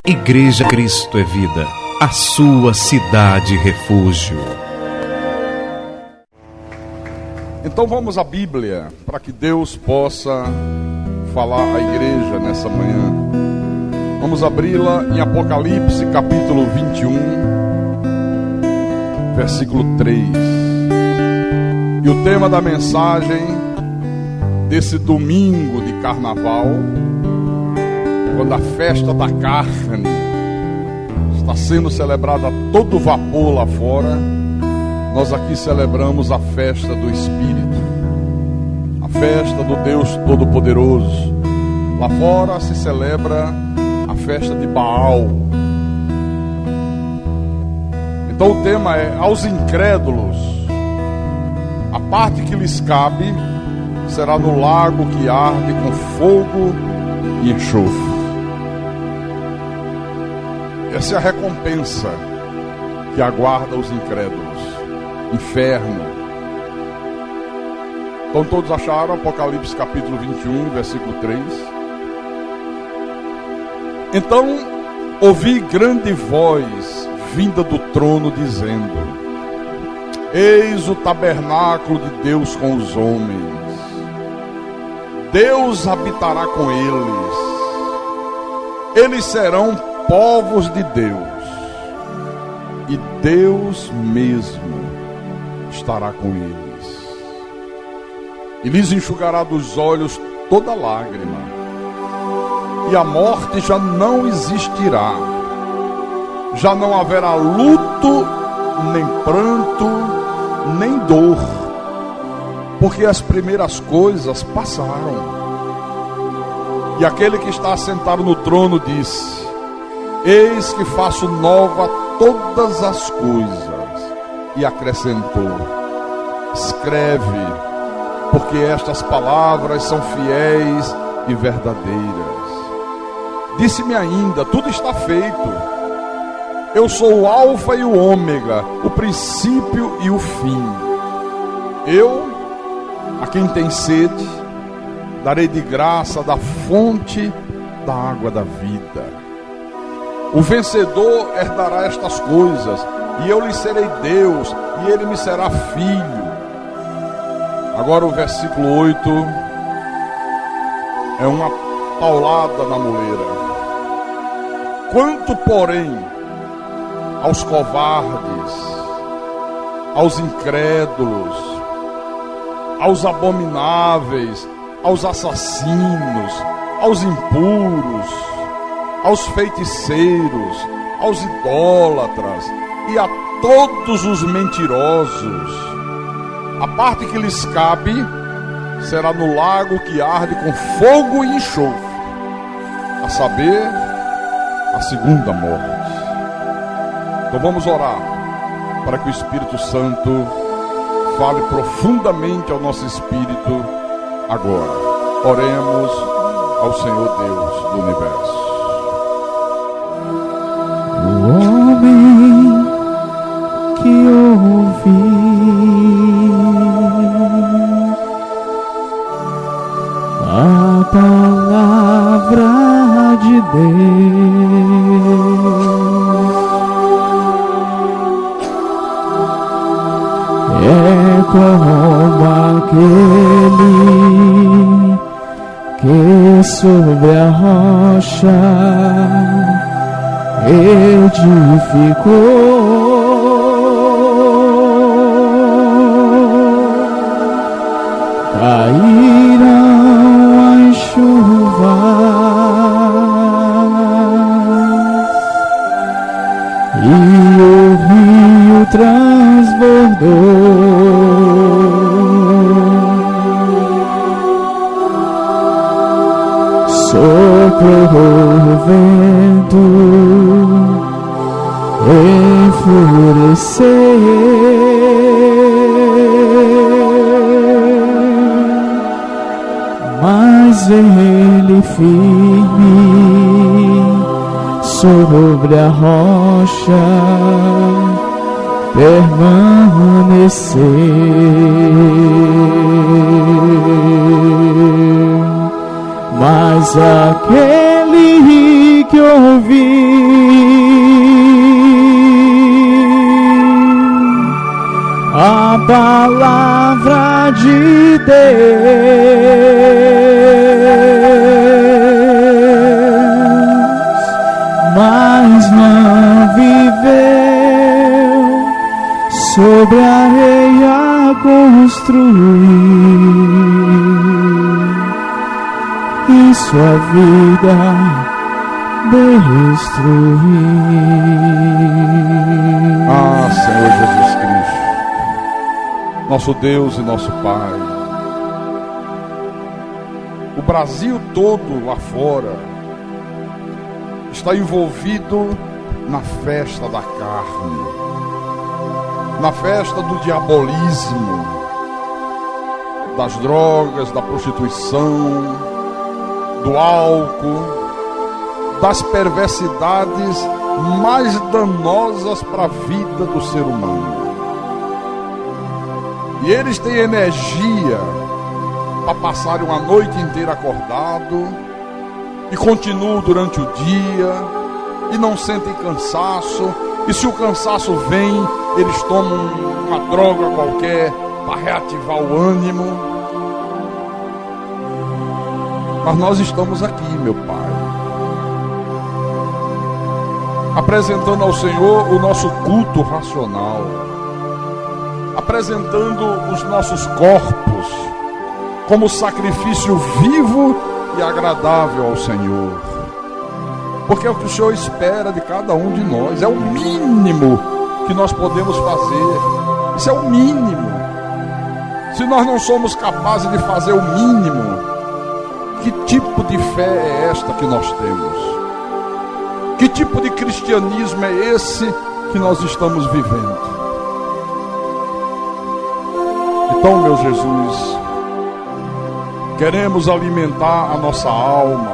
Igreja Cristo é Vida, a sua cidade refúgio. Então vamos à Bíblia, para que Deus possa falar à igreja nessa manhã. Vamos abri-la em Apocalipse capítulo 21, versículo 3. E o tema da mensagem desse domingo de carnaval, quando a festa da carne está sendo celebrada a todo vapor lá fora, nós aqui celebramos a festa do Espírito, a festa do Deus Todo-Poderoso. Lá fora se celebra a festa de Baal. Então o tema é: aos incrédulos, a parte que lhes cabe será no lago que arde com fogo e enxofre. Essa é a recompensa que aguarda os incrédulos. Inferno. Então todos acharam Apocalipse capítulo 21, versículo 3. Então ouvi grande voz vinda do trono dizendo: eis o tabernáculo de Deus com os homens. Deus habitará com eles. Eles serão povos de Deus, e Deus mesmo estará com eles, e lhes enxugará dos olhos toda lágrima, e a morte já não existirá, já não haverá luto, nem pranto, nem dor, porque as primeiras coisas passaram. E aquele que está assentado no trono disse: eis que faço nova todas as coisas. E acrescentou: escreve, porque estas palavras são fiéis e verdadeiras. Disse-me ainda: tudo está feito. Eu sou o Alfa e o Ômega, o princípio e o fim. Eu, a quem tem sede, darei de graça da fonte da água da vida. O vencedor herdará estas coisas, e eu lhe serei Deus, e ele me será filho. Agora o versículo 8 é uma paulada na moleira. Quanto, porém, aos covardes, aos incrédulos, aos abomináveis, aos assassinos, aos impuros, aos feiticeiros, aos idólatras e a todos os mentirosos, a parte que lhes cabe será no lago que arde com fogo e enxofre, a saber, a segunda morte. Então vamos orar para que o Espírito Santo fale profundamente ao nosso espírito agora. Oremos ao Senhor Deus do universo. O homem que ouve a palavra de Deus é como aquele que sobre a rocha edificou. Caíram as chuvas e o rio transbordou. Soprou o vento, enfureceu, mas ele firme sobre a rocha permaneceu. mas aquele que ouvir a palavra de Deus, mas não viveu, sobre a areia construir e sua vida destruir. Ah, Senhor Jesus Cristo, nosso Deus e nosso Pai, o Brasil todo lá fora está envolvido na festa da carne, na festa do diabolismo, das drogas, da prostituição, do álcool, das perversidades mais danosas para a vida do ser humano. E eles têm energia para passarem uma noite inteira acordado e continuam durante o dia e não sentem cansaço. E se o cansaço vem, eles tomam uma droga qualquer para reativar o ânimo. Mas nós estamos aqui, meu Pai, apresentando ao Senhor o nosso culto racional, apresentando os nossos corpos como sacrifício vivo e agradável ao Senhor, porque é o que o Senhor espera de cada um de nós. É o mínimo que nós podemos fazer. Isso é o mínimo. Se nós não somos capazes de fazer o mínimo, que tipo de fé é esta que nós temos? Que tipo de cristianismo é esse que nós estamos vivendo? Então, meu Jesus, queremos alimentar a nossa alma,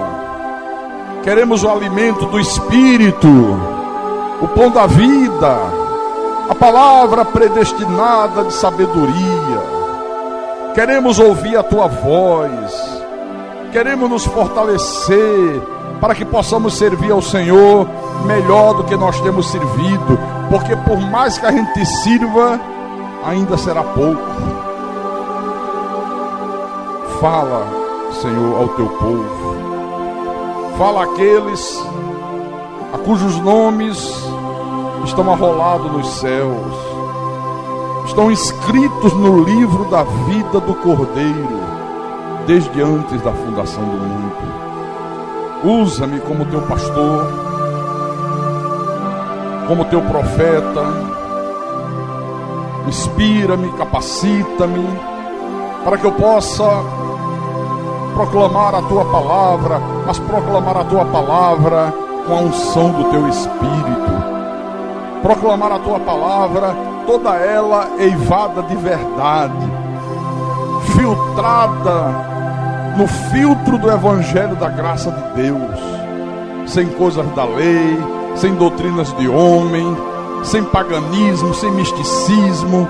queremos o alimento do Espírito, o pão da vida, a palavra predestinada de sabedoria. Queremos ouvir a Tua voz, queremos nos fortalecer para que possamos servir ao Senhor melhor do que nós temos servido, porque por mais que a gente sirva, ainda será pouco. Fala, Senhor, ao Teu povo. Fala àqueles a cujos nomes estão arrolados nos céus, estão inscritos no livro da vida do Cordeiro, desde antes da fundação do mundo. Usa-me como Teu pastor, como Teu profeta. Inspira-me, capacita-me, para que eu possa proclamar a Tua palavra, mas proclamar a Tua palavra com a unção do Teu Espírito. Proclamar a Tua palavra, toda ela eivada de verdade, filtrada no filtro do Evangelho da graça de Deus, sem coisas da lei, sem doutrinas de homem, sem paganismo, sem misticismo,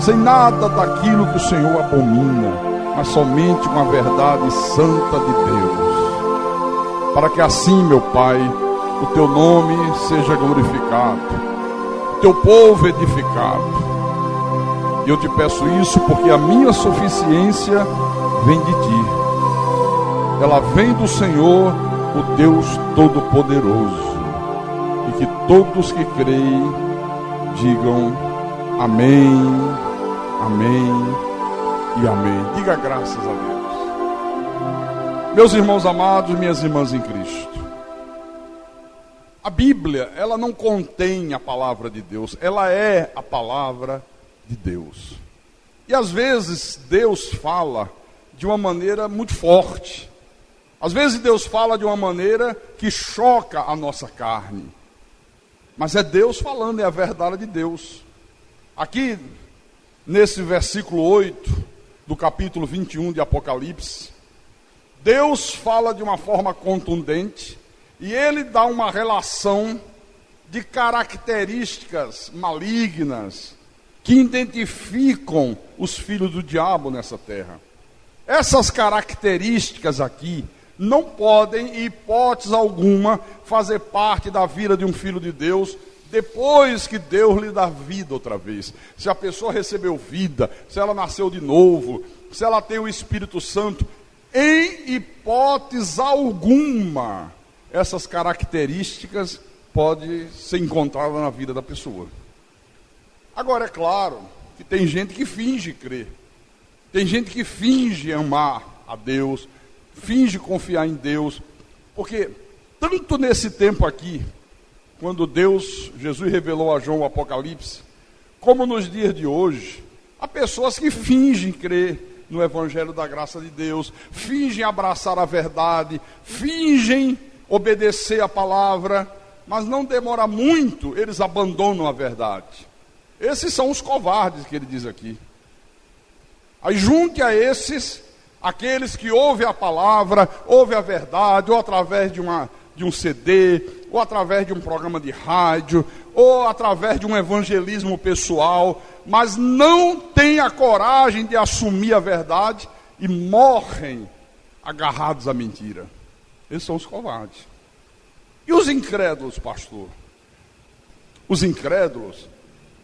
sem nada daquilo que o Senhor abomina, mas somente uma verdade santa de Deus, para que assim, meu Pai, o Teu nome seja glorificado, o Teu povo edificado. E eu Te peço isso porque a minha suficiência vem de Ti. Ela vem do Senhor, o Deus Todo-Poderoso. E que todos que creem digam amém, amém e amém. Diga graças a Deus. Meus irmãos amados, minhas irmãs em Cristo, a Bíblia, ela não contém a palavra de Deus, ela é a palavra de Deus. E às vezes Deus fala de uma maneira muito forte. Às vezes Deus fala de uma maneira que choca a nossa carne. Mas é Deus falando, é a verdade de Deus. Aqui, nesse versículo 8 do capítulo 21 de Apocalipse, Deus fala de uma forma contundente e Ele dá uma relação de características malignas que identificam os filhos do diabo nessa terra. Essas características aqui não podem, em hipótese alguma, fazer parte da vida de um filho de Deus depois que Deus lhe dá vida outra vez. Se a pessoa recebeu vida, se ela nasceu de novo, se ela tem o Espírito Santo, em hipótese alguma, essas características podem ser encontradas na vida da pessoa. Agora, é claro que tem gente que finge crer, tem gente que finge amar a Deus, finge confiar em Deus, porque tanto nesse tempo aqui, quando Jesus revelou a João o Apocalipse, como nos dias de hoje, há pessoas que fingem crer no Evangelho da graça de Deus, fingem abraçar a verdade, fingem obedecer a palavra, mas não demora muito, eles abandonam a verdade. Esses são os covardes que ele diz aqui. Aí junte a esses, aqueles que ouvem a palavra, ouvem a verdade, ou através de um CD, ou através de um programa de rádio, ou através de um evangelismo pessoal, mas não têm a coragem de assumir a verdade e morrem agarrados à mentira. Esses são os covardes. E os incrédulos, pastor? Os incrédulos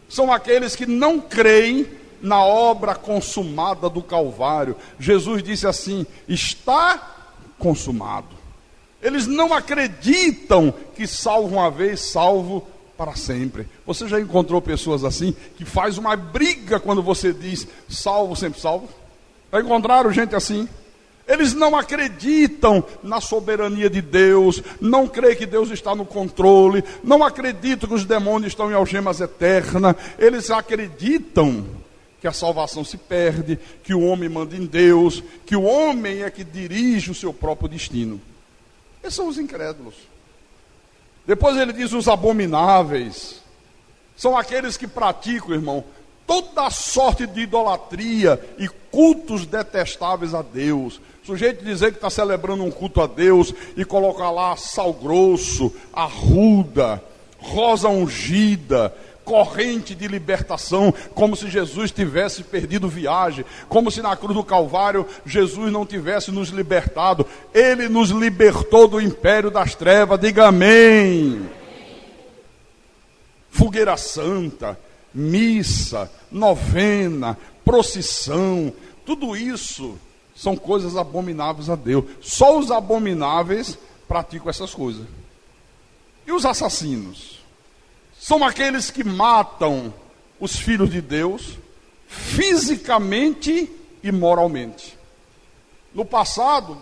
são aqueles que não creem na obra consumada do Calvário. Jesus disse assim: está consumado. Eles não acreditam que salvo uma vez, salvo para sempre. Você já encontrou pessoas assim, que faz uma briga quando você diz salvo, sempre salvo? Já encontraram gente assim? Eles não acreditam na soberania de Deus, não creem que Deus está no controle, não acreditam que os demônios estão em algemas eternas. Eles acreditam que a salvação se perde, que o homem manda em Deus, que o homem é que dirige o seu próprio destino. Esses são os incrédulos. Depois ele diz os abomináveis. São aqueles que praticam, irmão, toda sorte de idolatria e cultos detestáveis a Deus. O sujeito dizer que está celebrando um culto a Deus e colocar lá sal grosso, arruda, rosa ungida, corrente de libertação, como se Jesus tivesse perdido viagem, como se na cruz do Calvário Jesus não tivesse nos libertado. Ele nos libertou do império das trevas, diga amém. Fogueira santa, missa, novena, procissão, tudo isso são coisas abomináveis a Deus. Só os abomináveis praticam essas coisas. E os assassinos? São aqueles que matam os filhos de Deus fisicamente e moralmente. No passado,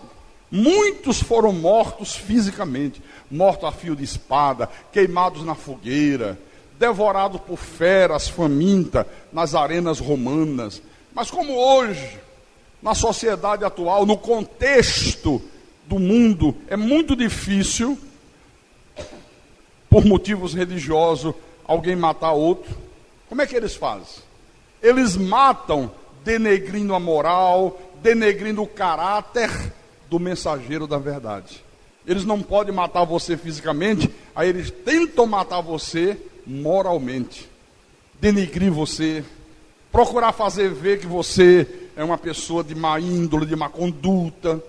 muitos foram mortos fisicamente, mortos a fio de espada, queimados na fogueira, devorados por feras famintas nas arenas romanas. Mas como hoje, na sociedade atual, no contexto do mundo, é muito difícil, por motivos religiosos, alguém matar outro. Como é que eles fazem? Eles matam denegrindo a moral, denegrindo o caráter do mensageiro da verdade. Eles não podem matar você fisicamente, aí eles tentam matar você moralmente, denegrir você, procurar fazer ver que você é uma pessoa de má índole, de má conduta.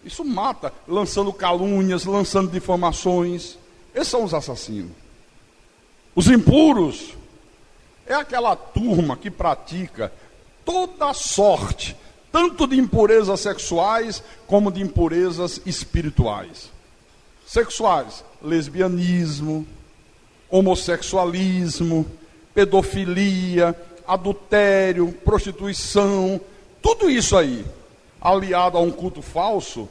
Isso mata, lançando calúnias, lançando difamações. Esses são os assassinos. Os impuros é aquela turma que pratica toda sorte, tanto de impurezas sexuais como de impurezas espirituais. Sexuais, lesbianismo, homossexualismo, pedofilia, adultério, prostituição, tudo isso aí, aliado a um culto falso,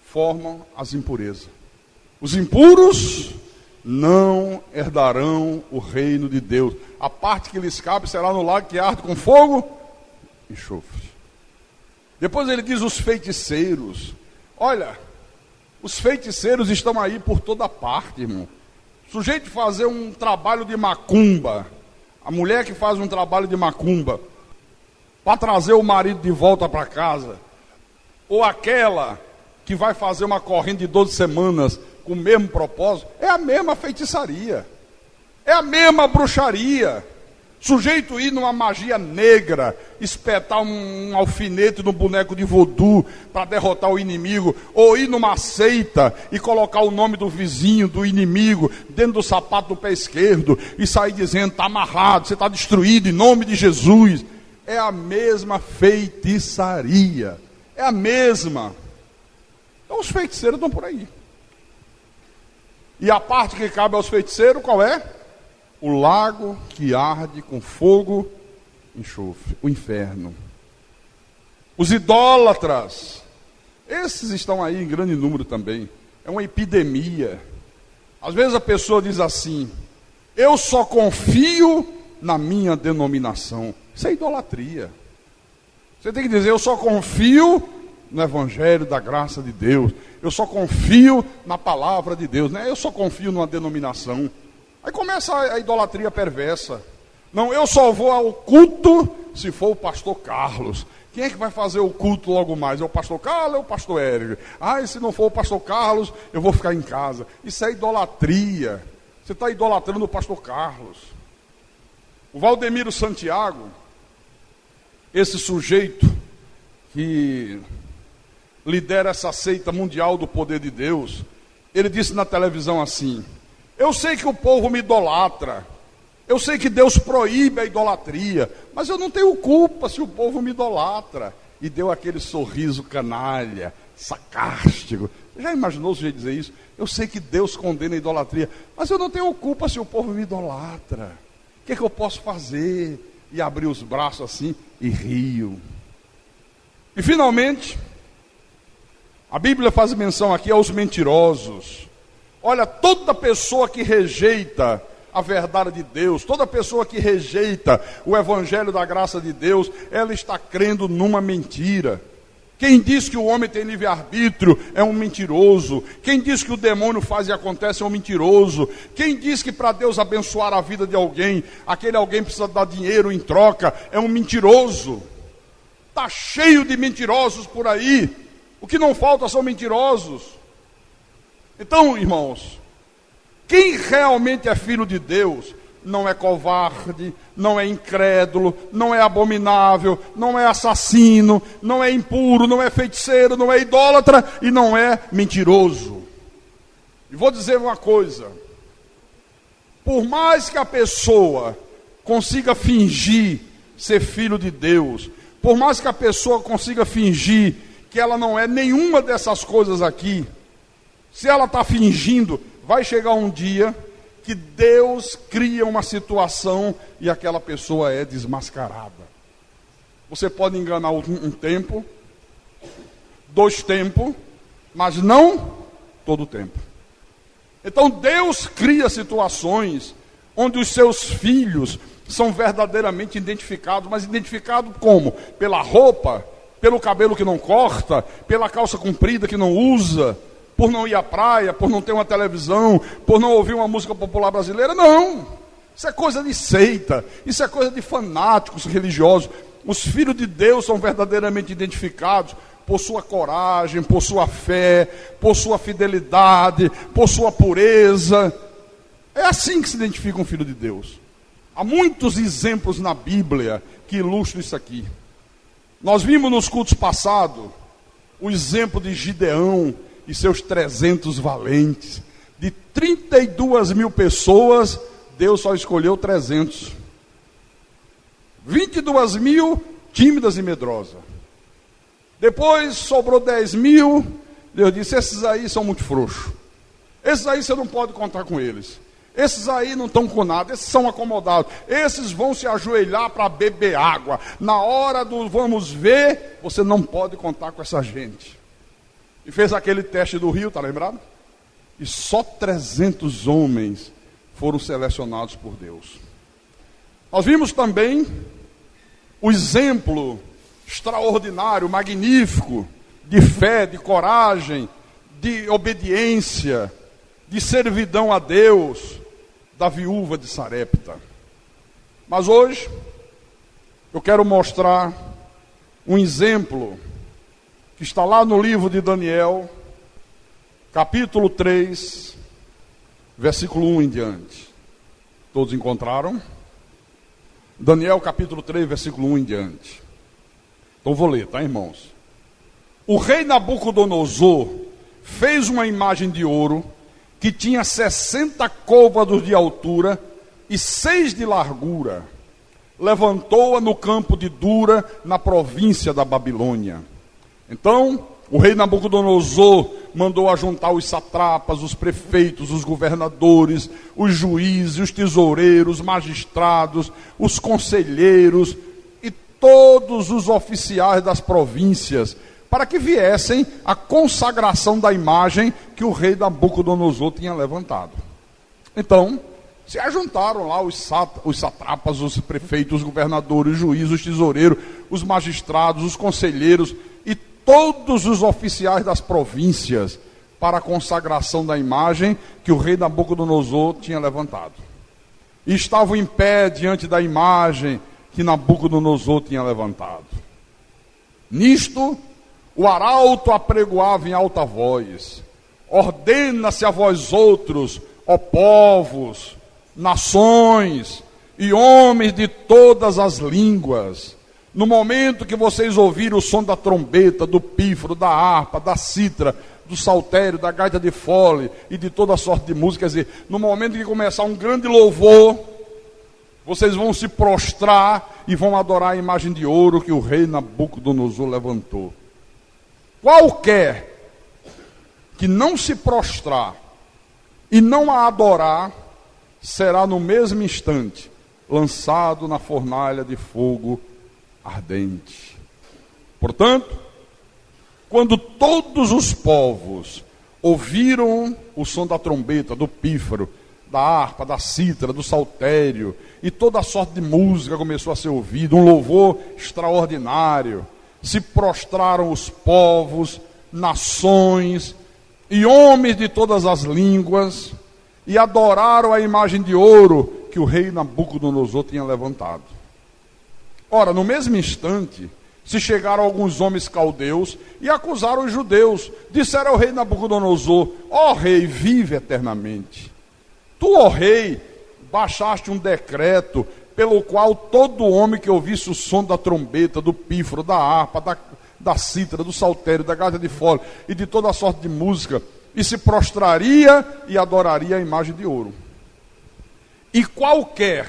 formam as impurezas. Os impuros não herdarão o reino de Deus. A parte que lhes cabe será no lago que arde com fogo e enxofre. Depois ele diz os feiticeiros. Olha, os feiticeiros estão aí por toda parte, irmão. O sujeito fazer um trabalho de macumba, a mulher que faz um trabalho de macumba, para trazer o marido de volta para casa, ou aquela que vai fazer uma corrente de 12 semanas com o mesmo propósito, é a mesma feitiçaria, é a mesma bruxaria. Sujeito ir numa magia negra, espetar um alfinete no boneco de voodoo para derrotar o inimigo, ou ir numa seita e colocar o nome do vizinho, do inimigo, dentro do sapato do pé esquerdo e sair dizendo, está amarrado, você está destruído em nome de Jesus. É a mesma feitiçaria, é a mesma. Então os feiticeiros estão por aí. E a parte que cabe aos feiticeiros, qual é? O lago que arde com fogo e enxofre, o inferno. Os idólatras, esses estão aí em grande número também. É uma epidemia. Às vezes a pessoa diz assim, eu só confio na minha denominação. Isso é idolatria. Você tem que dizer, eu só confio no Evangelho da graça de Deus. Eu só confio na palavra de Deus. Não é eu só confio numa denominação. Aí começa a idolatria perversa. Não, eu só vou ao culto se for o pastor Carlos. Quem é que vai fazer o culto logo mais? É o pastor Carlos ou é o pastor Érico? Ah, e se não for o pastor Carlos, eu vou ficar em casa. Isso é idolatria. Você está idolatrando o pastor Carlos. O Valdemiro Santiago, esse sujeito que lidera essa seita mundial do poder de Deus, ele disse na televisão assim, eu sei que o povo me idolatra, eu sei que Deus proíbe a idolatria, mas eu não tenho culpa se o povo me idolatra. E deu aquele sorriso canalha, sarcástico. Você já imaginou o sujeito dizer isso? Eu sei que Deus condena a idolatria, mas eu não tenho culpa se o povo me idolatra. O que é que eu posso fazer? E abri os braços assim e rio. E finalmente, a Bíblia faz menção aqui aos mentirosos. Olha, toda pessoa que rejeita a verdade de Deus, toda pessoa que rejeita o Evangelho da graça de Deus, ela está crendo numa mentira. Quem diz que o homem tem livre-arbítrio é um mentiroso. Quem diz que o demônio faz e acontece é um mentiroso. Quem diz que para Deus abençoar a vida de alguém, aquele alguém precisa dar dinheiro em troca, é um mentiroso. Está cheio de mentirosos por aí. O que não falta são mentirosos. Então, irmãos, quem realmente é filho de Deus não é covarde, não é incrédulo, não é abominável, não é assassino, não é impuro, não é feiticeiro, não é idólatra e não é mentiroso. E vou dizer uma coisa, por mais que a pessoa consiga fingir ser filho de Deus, por mais que a pessoa consiga fingir que ela não é nenhuma dessas coisas aqui, se ela está fingindo, vai chegar um dia que Deus cria uma situação e aquela pessoa é desmascarada. Você pode enganar um tempo, 2 tempos, mas não todo o tempo. Então Deus cria situações onde os seus filhos são verdadeiramente identificados, mas identificados como? Pela roupa, pelo cabelo que não corta, pela calça comprida que não usa, por não ir à praia, por não ter uma televisão, por não ouvir uma música popular brasileira. Não, isso é coisa de seita, isso é coisa de fanáticos religiosos. Os filhos de Deus são verdadeiramente identificados por sua coragem, por sua fé, por sua fidelidade, por sua pureza. É assim que se identifica um filho de Deus. Há muitos exemplos na Bíblia que ilustram isso aqui. Nós vimos nos cultos passados o exemplo de Gideão e seus 300 valentes. De 32 mil pessoas, Deus só escolheu 300. 22 mil tímidas e medrosas. Depois sobrou 10 mil. Deus disse, esses aí são muito frouxos. Esses aí você não pode contar com eles. Esses aí não estão com nada, esses são acomodados. Esses vão se ajoelhar para beber água. Na hora do vamos ver, você não pode contar com essa gente. E fez aquele teste do rio, está lembrado? E só 300 homens foram selecionados por Deus. Nós vimos também o exemplo extraordinário, magnífico, de fé, de coragem, de obediência, de servidão a Deus, da viúva de Sarepta. Mas hoje, eu quero mostrar um exemplo que está lá no livro de Daniel, capítulo 3, versículo 1 em diante. Todos encontraram? Daniel capítulo 3, versículo 1 em diante. Então vou ler, tá, irmãos? O rei Nabucodonosor fez uma imagem de ouro que tinha 60 côvados de altura e 6 de largura. Levantou-a no campo de Dura, na província da Babilônia. Então, o rei Nabucodonosor mandou ajuntar os satrapas, os prefeitos, os governadores, os juízes, os tesoureiros, os magistrados, os conselheiros e todos os oficiais das províncias, para que viessem à consagração da imagem que o rei Nabucodonosor tinha levantado. Então, se ajuntaram lá os satrapas, os prefeitos, os governadores, os juízes, os tesoureiros, os magistrados, os conselheiros e todos os oficiais das províncias para a consagração da imagem que o rei Nabucodonosor tinha levantado. E estavam em pé diante da imagem que Nabucodonosor tinha levantado. Nisto, o arauto apregoava em alta voz: ordena-se a vós outros, ó povos, nações e homens de todas as línguas, no momento que vocês ouvirem o som da trombeta, do pífaro, da harpa, da cítara, do saltério, da gaita de fole e de toda sorte de música, quer dizer, no momento que começar um grande louvor, vocês vão se prostrar e vão adorar a imagem de ouro que o rei Nabucodonosor levantou. Qualquer que não se prostrar e não a adorar, será no mesmo instante lançado na fornalha de fogo ardente. Portanto, quando todos os povos ouviram o som da trombeta, do pífaro, da harpa, da cítara, do saltério, e toda a sorte de música começou a ser ouvida, um louvor extraordinário, se prostraram os povos, nações e homens de todas as línguas, e adoraram a imagem de ouro que o rei Nabucodonosor tinha levantado. Ora, no mesmo instante, se chegaram alguns homens caldeus e acusaram os judeus. Disseram ao rei Nabucodonosor: ó rei, vive eternamente. Tu, ó rei, baixaste um decreto pelo qual todo homem que ouvisse o som da trombeta, do pífaro, da harpa, da cítara, do saltério, da gaita de fole e de toda a sorte de música, e se prostraria e adoraria a imagem de ouro. E qualquer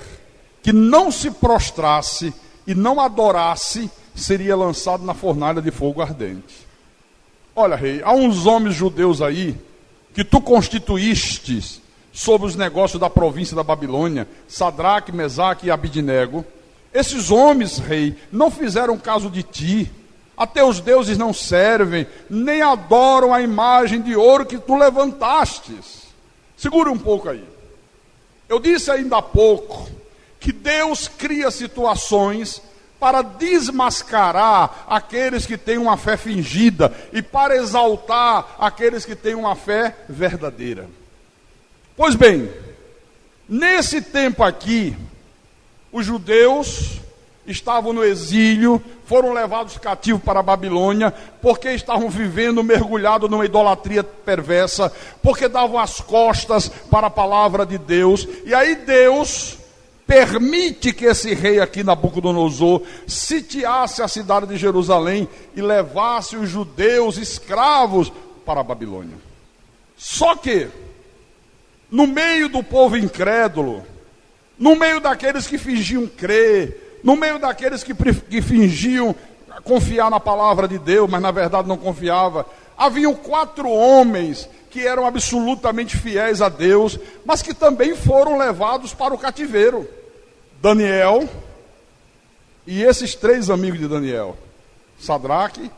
que não se prostrasse e não adorasse, seria lançado na fornalha de fogo ardente. Olha, rei, há uns homens judeus aí, que tu constituístes sobre os negócios da província da Babilônia, Sadraque, Mesaque e Abidnego. Esses homens, rei, não fizeram caso de ti. A teus deuses não servem, nem adoram a imagem de ouro que tu levantastes. Segura um pouco aí. Eu disse ainda há pouco que Deus cria situações para desmascarar aqueles que têm uma fé fingida e para exaltar aqueles que têm uma fé verdadeira. Pois bem, nesse tempo aqui, os judeus estavam no exílio, foram levados cativos para a Babilônia, porque estavam vivendo mergulhados numa idolatria perversa, porque davam as costas para a palavra de Deus, e aí Deus permite que esse rei aqui, Nabucodonosor, sitiasse a cidade de Jerusalém e levasse os judeus escravos para a Babilônia. Só que, no meio do povo incrédulo, no meio daqueles que fingiam crer, no meio daqueles que fingiam confiar na palavra de Deus, mas na verdade não confiava, haviam 4 homens que eram absolutamente fiéis a Deus, mas que também foram levados para o cativeiro. Daniel e esses 3 amigos de Daniel, Sadraque,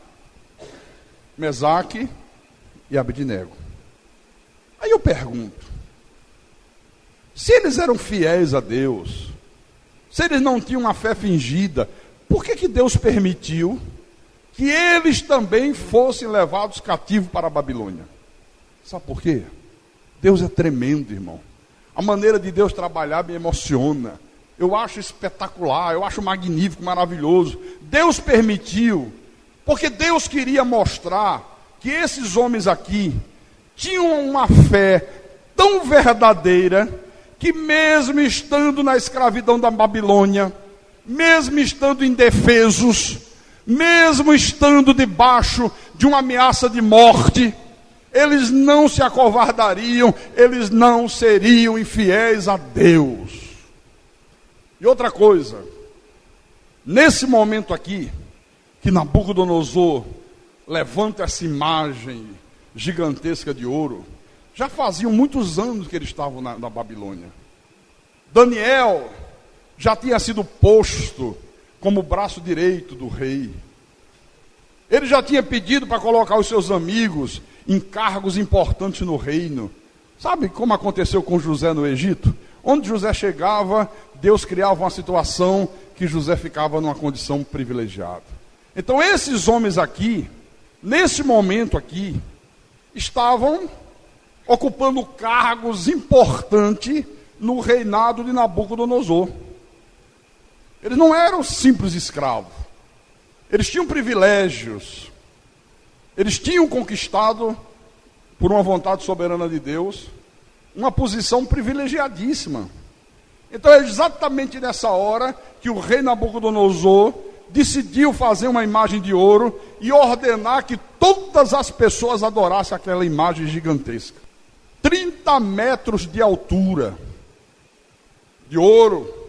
Mesaque e Abidnego. Aí eu pergunto, se eles eram fiéis a Deus, se eles não tinham uma fé fingida, por que Deus permitiu que eles também fossem levados cativos para a Babilônia? Sabe por quê? Deus é tremendo, irmão. A maneira de Deus trabalhar me emociona. Eu acho espetacular, eu acho magnífico, maravilhoso. Deus permitiu, porque Deus queria mostrar que esses homens aqui tinham uma fé tão verdadeira, que mesmo estando na escravidão da Babilônia, mesmo estando indefesos, mesmo estando debaixo de uma ameaça de morte, eles não se acovardariam, eles não seriam infiéis a Deus. E outra coisa, nesse momento aqui, que Nabucodonosor levanta essa imagem gigantesca de ouro, já faziam muitos anos que eles estavam na Babilônia. Daniel já tinha sido posto como braço direito do rei. Ele já tinha pedido para colocar os seus amigos em cargos importantes no reino. Sabe como aconteceu com José no Egito? Onde José chegava, Deus criava uma situação que José ficava numa condição privilegiada. Então esses homens aqui, nesse momento aqui, estavam ocupando cargos importantes no reinado de Nabucodonosor. Eles não eram simples escravos. Eles tinham privilégios. Eles tinham conquistado, por uma vontade soberana de Deus, uma posição privilegiadíssima. Então é exatamente nessa hora que o rei Nabucodonosor decidiu fazer uma imagem de ouro e ordenar que todas as pessoas adorassem aquela imagem gigantesca. 30 metros de altura, de ouro.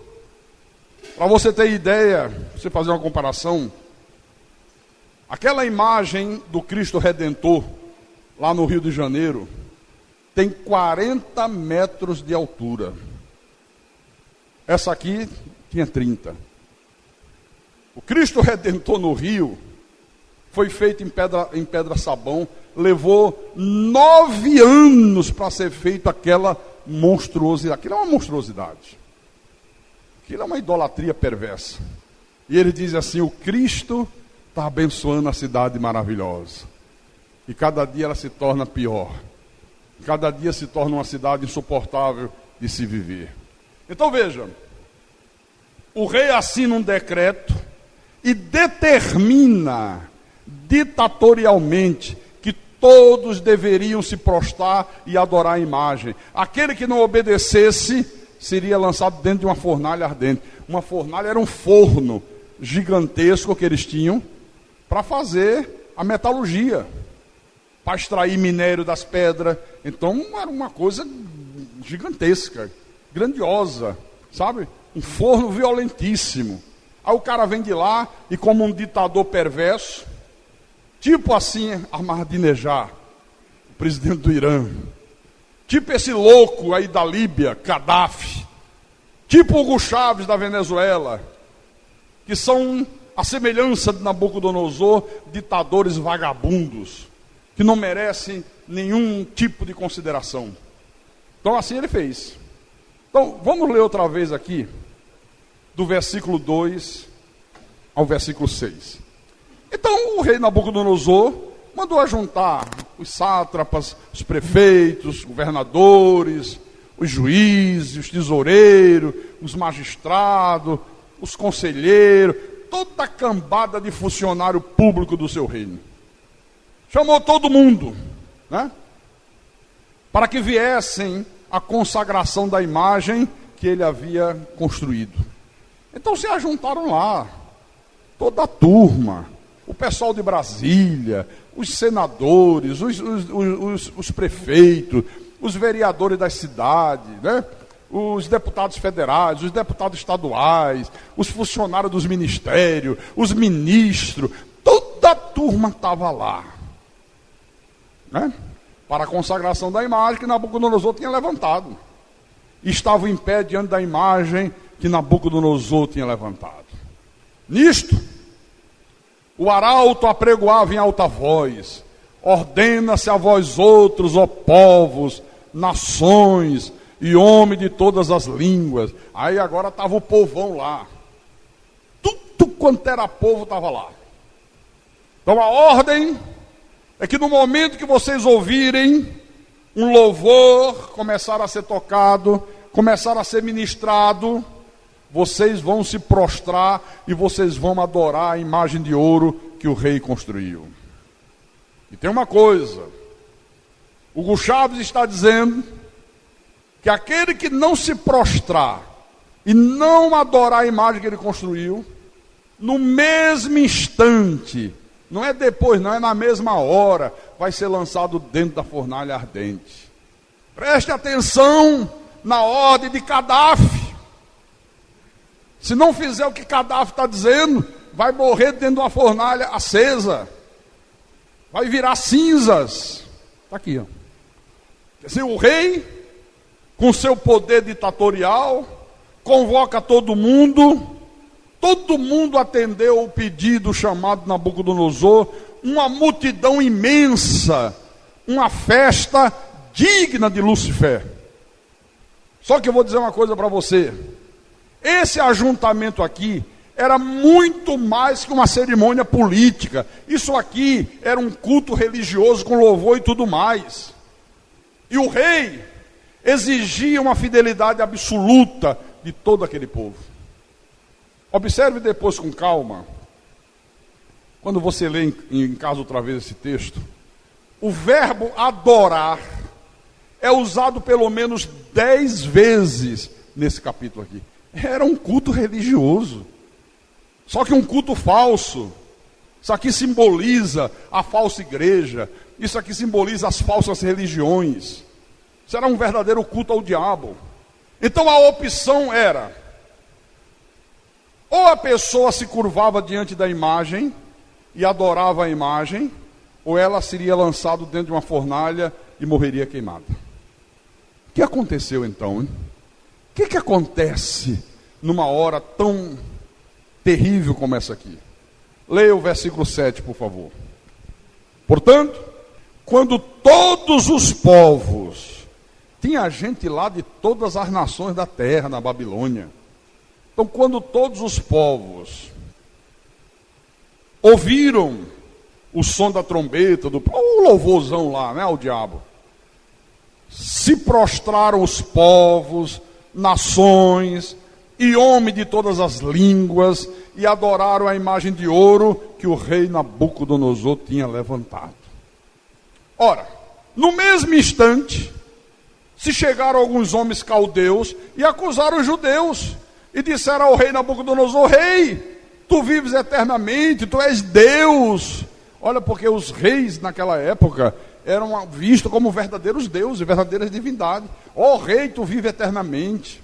Para você ter ideia, você fazer uma comparação, aquela imagem do Cristo Redentor, lá no Rio de Janeiro, tem 40 metros de altura. Essa aqui tinha 30. O Cristo Redentor no Rio foi feito em pedra sabão, levou 9 anos para ser feito aquela monstruosidade. Aquilo é uma monstruosidade. Aquilo é uma idolatria perversa. E ele diz assim: o Cristo está abençoando a cidade maravilhosa. E cada dia ela se torna pior. Cada dia se torna uma cidade insuportável de se viver. Então veja, o rei assina um decreto e determina ditatorialmente que todos deveriam se prostrar e adorar a imagem. Aquele que não obedecesse seria lançado dentro de uma fornalha ardente. Uma fornalha era um forno gigantesco que eles tinham para fazer a metalurgia, para extrair minério das pedras. Então era uma coisa gigantesca, grandiosa, sabe? Um forno violentíssimo. Aí o cara vem de lá e, como um ditador perverso, tipo assim Ahmadinejad, o presidente do Irã, tipo esse louco aí da Líbia, Gaddafi, tipo Hugo Chávez da Venezuela, que são a semelhança de Nabucodonosor, ditadores vagabundos, que não merecem nenhum tipo de consideração. Então assim ele fez. Então vamos ler outra vez aqui, do versículo 2 ao versículo 6. Então o rei Nabucodonosor mandou ajuntar os sátrapas, os prefeitos, os governadores, os juízes, os tesoureiros, os magistrados, os conselheiros, toda a cambada de funcionário público do seu reino. Chamou todo mundo, né? Para que viessem à consagração da imagem que ele havia construído. Então se ajuntaram lá, toda a turma, o pessoal de Brasília, os senadores, os prefeitos, os vereadores das cidades, né? Os deputados federais, os deputados estaduais, os funcionários dos ministérios, os ministros, toda a turma estava lá, né? Para a consagração da imagem que Nabucodonosor tinha levantado. Estavam em pé diante da imagem que Nabucodonosor tinha levantado. Nisto, o arauto apregoava em alta voz: ordena-se a vós outros, ó povos, nações e homens de todas as línguas. Aí agora estava o povão lá. Tudo quanto era povo estava lá. Então a ordem é que no momento que vocês ouvirem um louvor começar a ser tocado, começar a ser ministrado, vocês vão se prostrar e vocês vão adorar a imagem de ouro que o rei construiu. E tem uma coisa, Hugo Chávez está dizendo que aquele que não se prostrar e não adorar a imagem que ele construiu, no mesmo instante, não é depois, não é na mesma hora, vai ser lançado dentro da fornalha ardente. Preste atenção na ordem de Gaddafi. Se não fizer o que Gaddafi está dizendo, vai morrer dentro de uma fornalha acesa. Vai virar cinzas. Está aqui, ó. Quer dizer, o rei, com seu poder ditatorial, convoca todo mundo atendeu o pedido chamado Nabucodonosor, uma multidão imensa, uma festa digna de Lúcifer. Só que eu vou dizer uma coisa para você, esse ajuntamento aqui era muito mais que uma cerimônia política, isso aqui era um culto religioso com louvor e tudo mais, e o rei exigia uma fidelidade absoluta de todo aquele povo. Observe depois com calma, quando você lê em casa outra vez esse texto, o verbo adorar é usado pelo menos 10 vezes nesse capítulo aqui. Era um culto religioso, só que um culto falso. Isso aqui simboliza a falsa igreja, isso aqui simboliza as falsas religiões. Isso era um verdadeiro culto ao diabo. Então a opção era: ou a pessoa se curvava diante da imagem e adorava a imagem, ou ela seria lançada dentro de uma fornalha e morreria queimada. O que aconteceu então, hein? O que acontece numa hora tão terrível como essa aqui? Leia o versículo 7, por favor. Portanto, quando todos os povos, tinha gente lá de todas as nações da terra, na Babilônia. Então, quando todos os povos ouviram o som da trombeta, o louvorzão lá, né, ao diabo, se prostraram os povos, nações e homens de todas as línguas e adoraram a imagem de ouro que o rei Nabucodonosor tinha levantado. Ora, no mesmo instante, se chegaram alguns homens caldeus e acusaram os judeus e disseram ao rei Nabucodonosor: rei, tu vives eternamente, tu és Deus. Olha, porque os reis naquela época eram vistos como verdadeiros deuses, verdadeiras divindades. Ó rei, tu vives eternamente.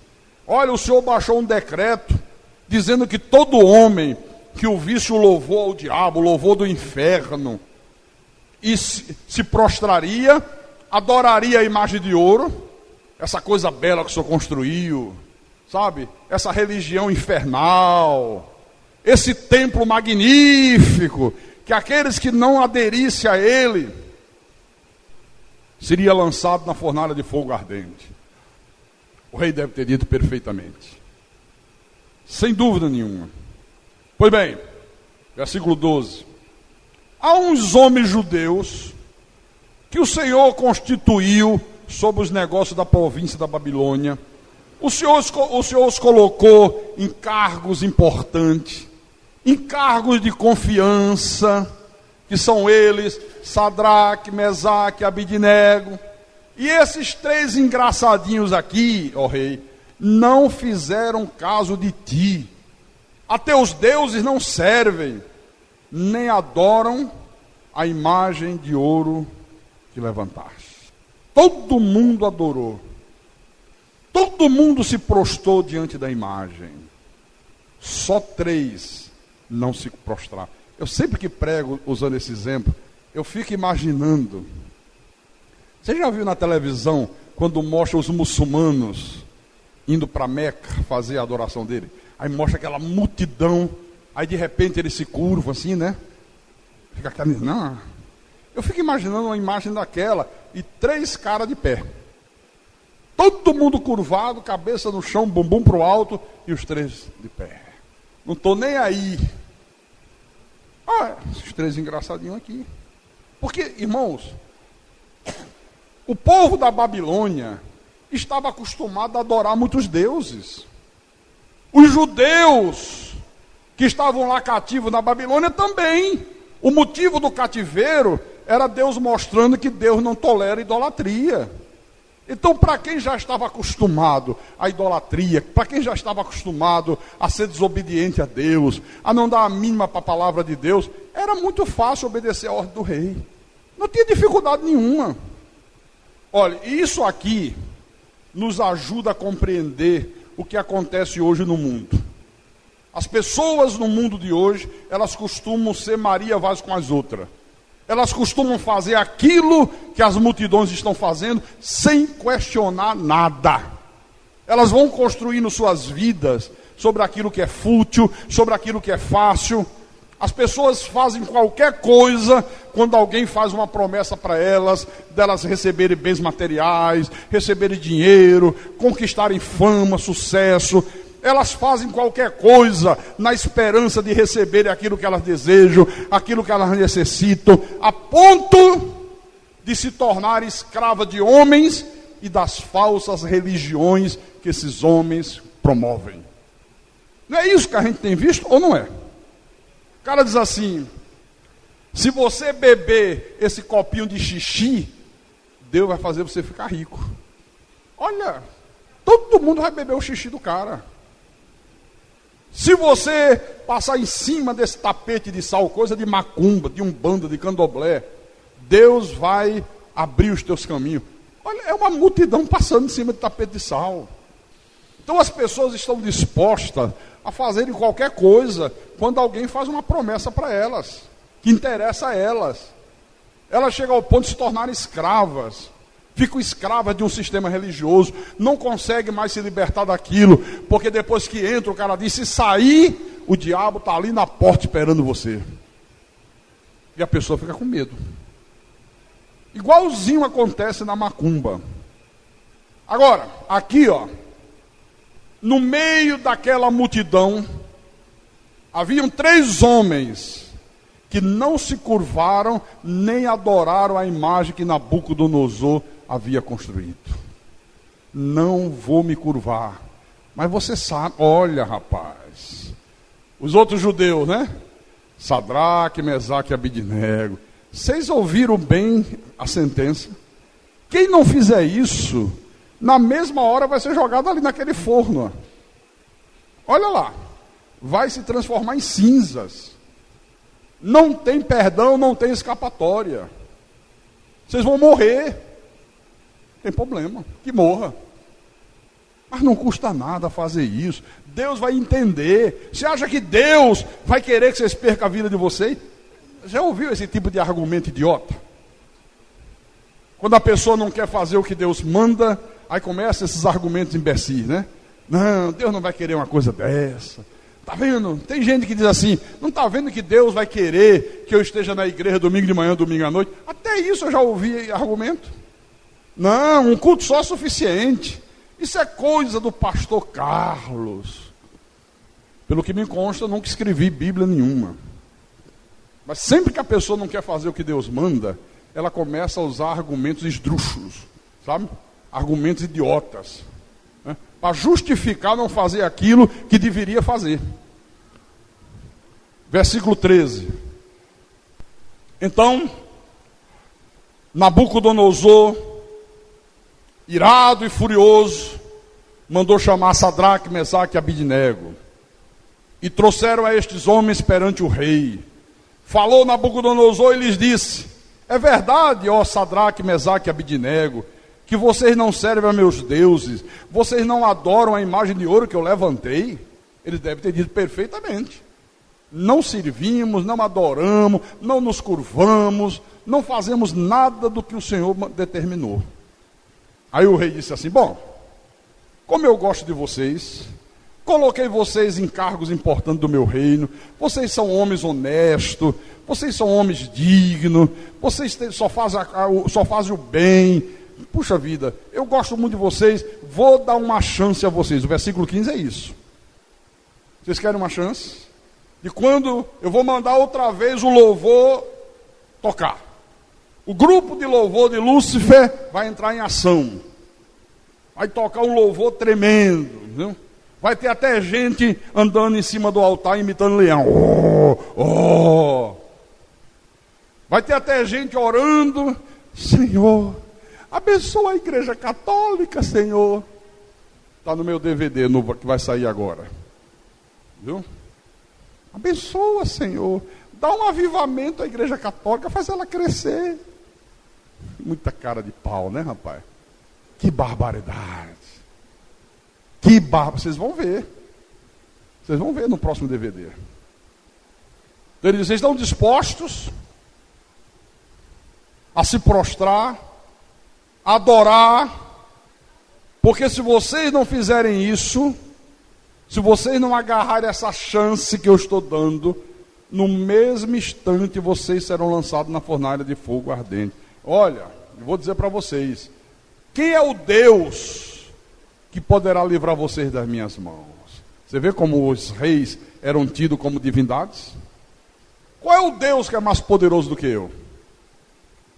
Olha, o Senhor baixou um decreto dizendo que todo homem que ouvisse o louvor ao diabo, o louvor do inferno, e se prostraria, adoraria a imagem de ouro, essa coisa bela que o Senhor construiu, sabe? Essa religião infernal, esse templo magnífico, que aqueles que não aderissem a ele, seria lançado na fornalha de fogo ardente. O rei deve ter dito perfeitamente, sem dúvida nenhuma. Pois bem, versículo 12. Há uns homens judeus que o Senhor constituiu sobre os negócios da província da Babilônia. O Senhor os colocou em cargos importantes, em cargos de confiança, que são eles, Sadraque, Mesaque, Abidnego. E esses 3 engraçadinhos aqui, ó rei, não fizeram caso de ti. A teus deuses não servem, nem adoram a imagem de ouro que levantaste. Todo mundo adorou. Todo mundo se prostrou diante da imagem. Só 3 não se prostraram. Eu sempre que prego usando esse exemplo, eu fico imaginando. Você já viu na televisão quando mostra os muçulmanos indo para Meca fazer a adoração dele? Aí mostra aquela multidão, aí de repente eles se curvam assim, né? Fica aquela... Não. Eu fico imaginando uma imagem daquela e 3 caras de pé. Todo mundo curvado, cabeça no chão, bumbum para o alto e os 3 de pé. Não estou nem aí. Esses 3 engraçadinhos aqui. Porque, irmãos, o povo da Babilônia estava acostumado a adorar muitos deuses. Os judeus que estavam lá cativos na Babilônia também. O motivo do cativeiro era Deus mostrando que Deus não tolera idolatria. Então, para quem já estava acostumado à idolatria, para quem já estava acostumado a ser desobediente a Deus, a não dar a mínima para a palavra de Deus, era muito fácil obedecer a ordem do rei. Não tinha dificuldade nenhuma. Olha, isso aqui nos ajuda a compreender o que acontece hoje no mundo. As pessoas no mundo de hoje, elas costumam ser Maria Vaz com as outras. Elas costumam fazer aquilo que as multidões estão fazendo sem questionar nada. Elas vão construindo suas vidas sobre aquilo que é fútil, sobre aquilo que é fácil. As pessoas fazem qualquer coisa quando alguém faz uma promessa para elas, delas receberem bens materiais, receberem dinheiro, conquistarem fama, sucesso. Elas fazem qualquer coisa na esperança de receberem aquilo que elas desejam, aquilo que elas necessitam, a ponto de se tornar escrava de homens e das falsas religiões que esses homens promovem. Não é isso que a gente tem visto ou não é? O cara diz assim: se você beber esse copinho de xixi, Deus vai fazer você ficar rico. Olha, todo mundo vai beber o xixi do cara. Se você passar em cima desse tapete de sal, coisa de macumba, de umbanda, de candomblé, Deus vai abrir os teus caminhos. Olha, é uma multidão passando em cima de tapete de sal. Então as pessoas estão dispostas a fazerem qualquer coisa quando alguém faz uma promessa para elas, que interessa a elas. Elas chegam ao ponto de se tornarem escravas. Ficam escravas de um sistema religioso, não conseguem mais se libertar daquilo, porque depois que entra, o cara diz: se sair, o diabo está ali na porta esperando você. E a pessoa fica com medo. Igualzinho acontece na macumba. Agora, aqui, no meio daquela multidão, haviam 3 homens que não se curvaram, nem adoraram a imagem que Nabucodonosor havia construído. Não vou me curvar. Mas você sabe, olha, rapaz, os outros judeus, né? Sadraque, Mesaque e Abidnego. Vocês ouviram bem a sentença? Quem não fizer isso, na mesma hora vai ser jogado ali naquele forno. Olha lá, vai se transformar em cinzas. Não tem perdão, não tem escapatória. Vocês vão morrer. Tem problema, que morra. Mas não custa nada fazer isso. Deus vai entender. Você acha que Deus vai querer que vocês percam a vida de vocês? Já ouviu esse tipo de argumento idiota? Quando a pessoa não quer fazer o que Deus manda, aí começam esses argumentos imbecis, né? Não, Deus não vai querer uma coisa dessa. Tá vendo? Tem gente que diz assim: não está vendo que Deus vai querer que eu esteja na igreja domingo de manhã, domingo à noite? Até isso eu já ouvi argumento. Não, um culto só é suficiente. Isso é coisa do pastor Carlos. Pelo que me consta, eu nunca escrevi Bíblia nenhuma. Mas sempre que a pessoa não quer fazer o que Deus manda, ela começa a usar argumentos esdrúxulos, sabe? Argumentos idiotas, né? Para justificar não fazer aquilo que deveria fazer. Versículo 13. Então, Nabucodonosor, irado e furioso, mandou chamar Sadraque, Mesaque e Abidnego. E trouxeram a estes homens perante o rei. Falou Nabucodonosor e lhes disse: é verdade, ó Sadraque, Mesaque e Abidnego, que vocês não servem a meus deuses, vocês não adoram a imagem de ouro que eu levantei? Eles devem ter dito perfeitamente. Não servimos, não adoramos, não nos curvamos, não fazemos nada do que o Senhor determinou. Aí o rei disse assim: bom, como eu gosto de vocês, coloquei vocês em cargos importantes do meu reino, vocês são homens honestos, vocês são homens dignos, vocês só fazem o bem. Puxa vida, eu gosto muito de vocês, vou dar uma chance a vocês. O versículo 15 é isso. Vocês querem uma chance? De quando eu vou mandar outra vez o louvor tocar. O grupo de louvor de Lúcifer vai entrar em ação. Vai tocar um louvor tremendo, viu? Vai ter até gente andando em cima do altar imitando leão. Oh, oh. Vai ter até gente orando: Senhor, Abençoa a igreja católica, Senhor. Está no meu DVD novo que vai sair agora. Viu? Abençoa, Senhor. Dá um avivamento à igreja católica, faz ela crescer. Muita cara de pau, né, rapaz? Que barbaridade. Vocês vão ver. Vocês vão ver no próximo DVD. Ele diz, vocês estão dispostos a se prostrar, a adorar, porque se vocês não fizerem isso, se vocês não agarrarem essa chance que eu estou dando, no mesmo instante vocês serão lançados na fornalha de fogo ardente. Olha, eu vou dizer para vocês, quem é o Deus que poderá livrar vocês das minhas mãos? Você vê como os reis eram tidos como divindades? Qual é o Deus que é mais poderoso do que eu?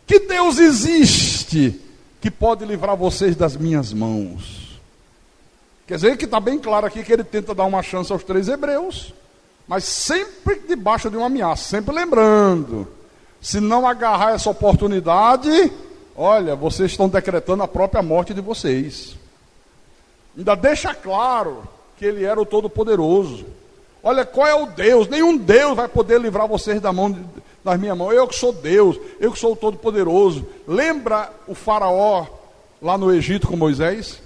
Que Deus existe que pode livrar vocês das minhas mãos? Quer dizer que está bem claro aqui que ele tenta dar uma chance aos 3 hebreus, mas sempre debaixo de uma ameaça, sempre lembrando, se não agarrar essa oportunidade, olha, vocês estão decretando a própria morte de vocês. Ainda deixa claro que ele era o Todo-Poderoso. Olha, qual é o Deus? Nenhum Deus vai poder livrar vocês das minhas mãos. Eu que sou Deus, eu que sou o Todo-Poderoso. Lembra o faraó lá no Egito com Moisés?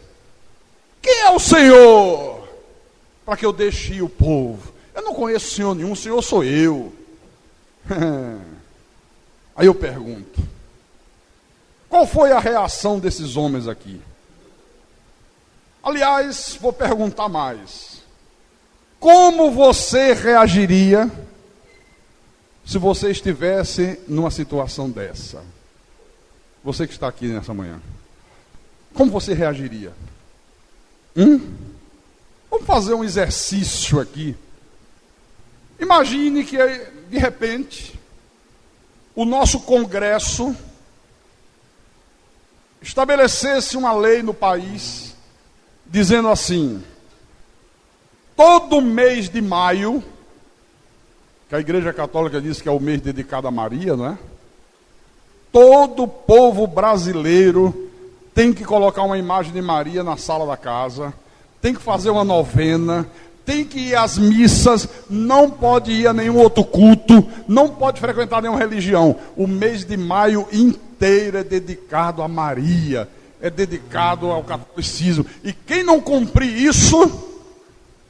Quem é o Senhor para que eu deixe o povo? Eu não conheço Senhor nenhum, o Senhor sou eu. Aí eu pergunto, qual foi a reação desses homens aqui? Aliás, vou perguntar mais. Como você reagiria se você estivesse numa situação dessa? Você que está aqui nessa manhã. Como você reagiria? Vamos fazer um exercício aqui. Imagine que, de repente, o nosso Congresso estabelecesse uma lei no país dizendo assim: todo mês de maio, que a Igreja Católica diz que é o mês dedicado a Maria, não é? Todo povo brasileiro tem que colocar uma imagem de Maria na sala da casa, tem que fazer uma novena, tem que ir às missas, não pode ir a nenhum outro culto, não pode frequentar nenhuma religião. O mês de maio inteiro é dedicado a Maria, é dedicado ao catolicismo. E quem não cumprir isso,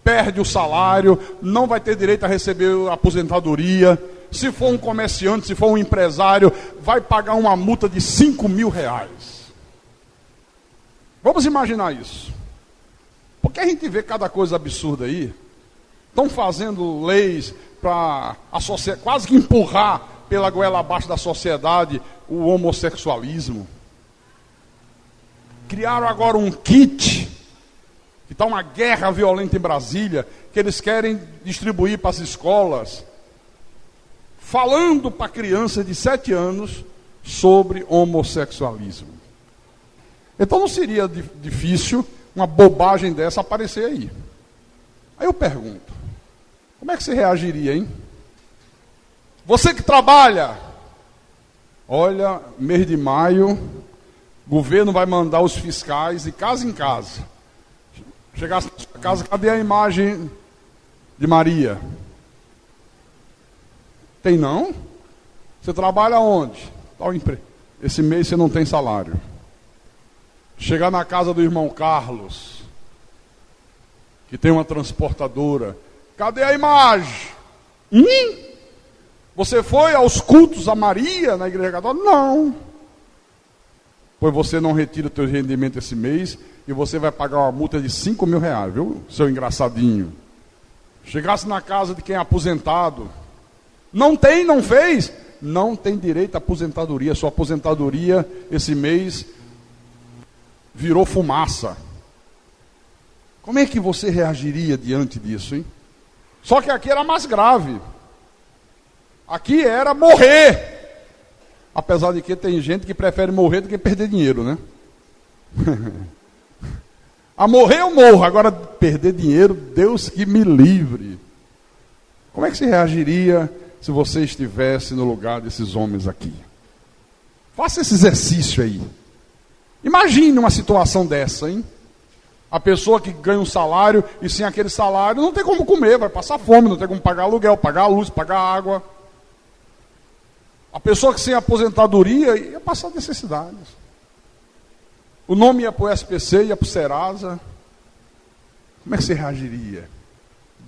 perde o salário, não vai ter direito a receber a aposentadoria. Se for um comerciante, se for um empresário, vai pagar uma multa de 5.000 reais. Vamos imaginar isso. Porque a gente vê cada coisa absurda aí. Estão fazendo leis para quase que empurrar pela goela abaixo da sociedade o homossexualismo. Criaram agora um kit, que está uma guerra violenta em Brasília, que eles querem distribuir para as escolas, falando para crianças de 7 anos sobre homossexualismo. Então não seria difícil uma bobagem dessa aparecer aí. Aí eu pergunto, como é que você reagiria, hein? Você que trabalha, olha, mês de maio, o governo vai mandar os fiscais de casa em casa. Chegasse na sua casa, cadê a imagem de Maria? Tem não? Você trabalha onde? Esse mês você não tem salário. Chegar na casa do irmão Carlos, que tem uma transportadora, cadê a imagem? Você foi aos cultos a Maria na igreja católica? Não. Pois você não retira o teu rendimento esse mês e você vai pagar uma multa de 5.000 reais, viu, seu engraçadinho. Chegasse na casa de quem é aposentado, não fez, não tem direito à aposentadoria. Sua aposentadoria esse mês virou fumaça. Como é que você reagiria diante disso, hein? Só que aqui era mais grave. Aqui era morrer. Apesar de que tem gente que prefere morrer do que perder dinheiro, né? A morrer eu morro, agora perder dinheiro, Deus que me livre. Como é que você reagiria se você estivesse no lugar desses homens aqui? Faça esse exercício aí. Imagine uma situação dessa, hein? A pessoa que ganha um salário e sem aquele salário não tem como comer, vai passar fome, não tem como pagar aluguel, pagar a luz, pagar a água. A pessoa que sem aposentadoria ia passar necessidades. O nome ia para o SPC, ia para o Serasa. Como é que você reagiria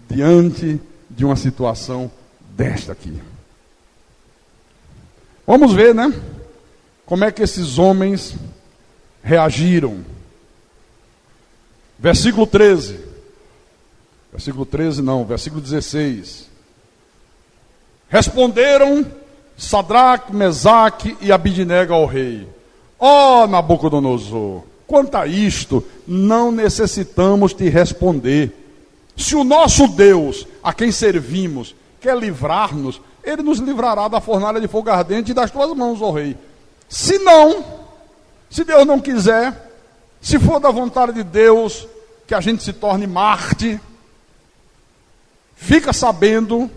diante de uma situação desta aqui? Vamos ver, né? Como é que esses homens reagiram. Versículo 13. Versículo 13 não, versículo 16. Responderam Sadraque, Mesaque e Abidnego ao rei: ó Nabucodonosor, quanto a isto, não necessitamos te responder. Se o nosso Deus, a quem servimos, quer livrar-nos, ele nos livrará da fornalha de fogo ardente e das tuas mãos, ó rei. Se não, se Deus não quiser, se for da vontade de Deus que a gente se torne Marte, fica sabendo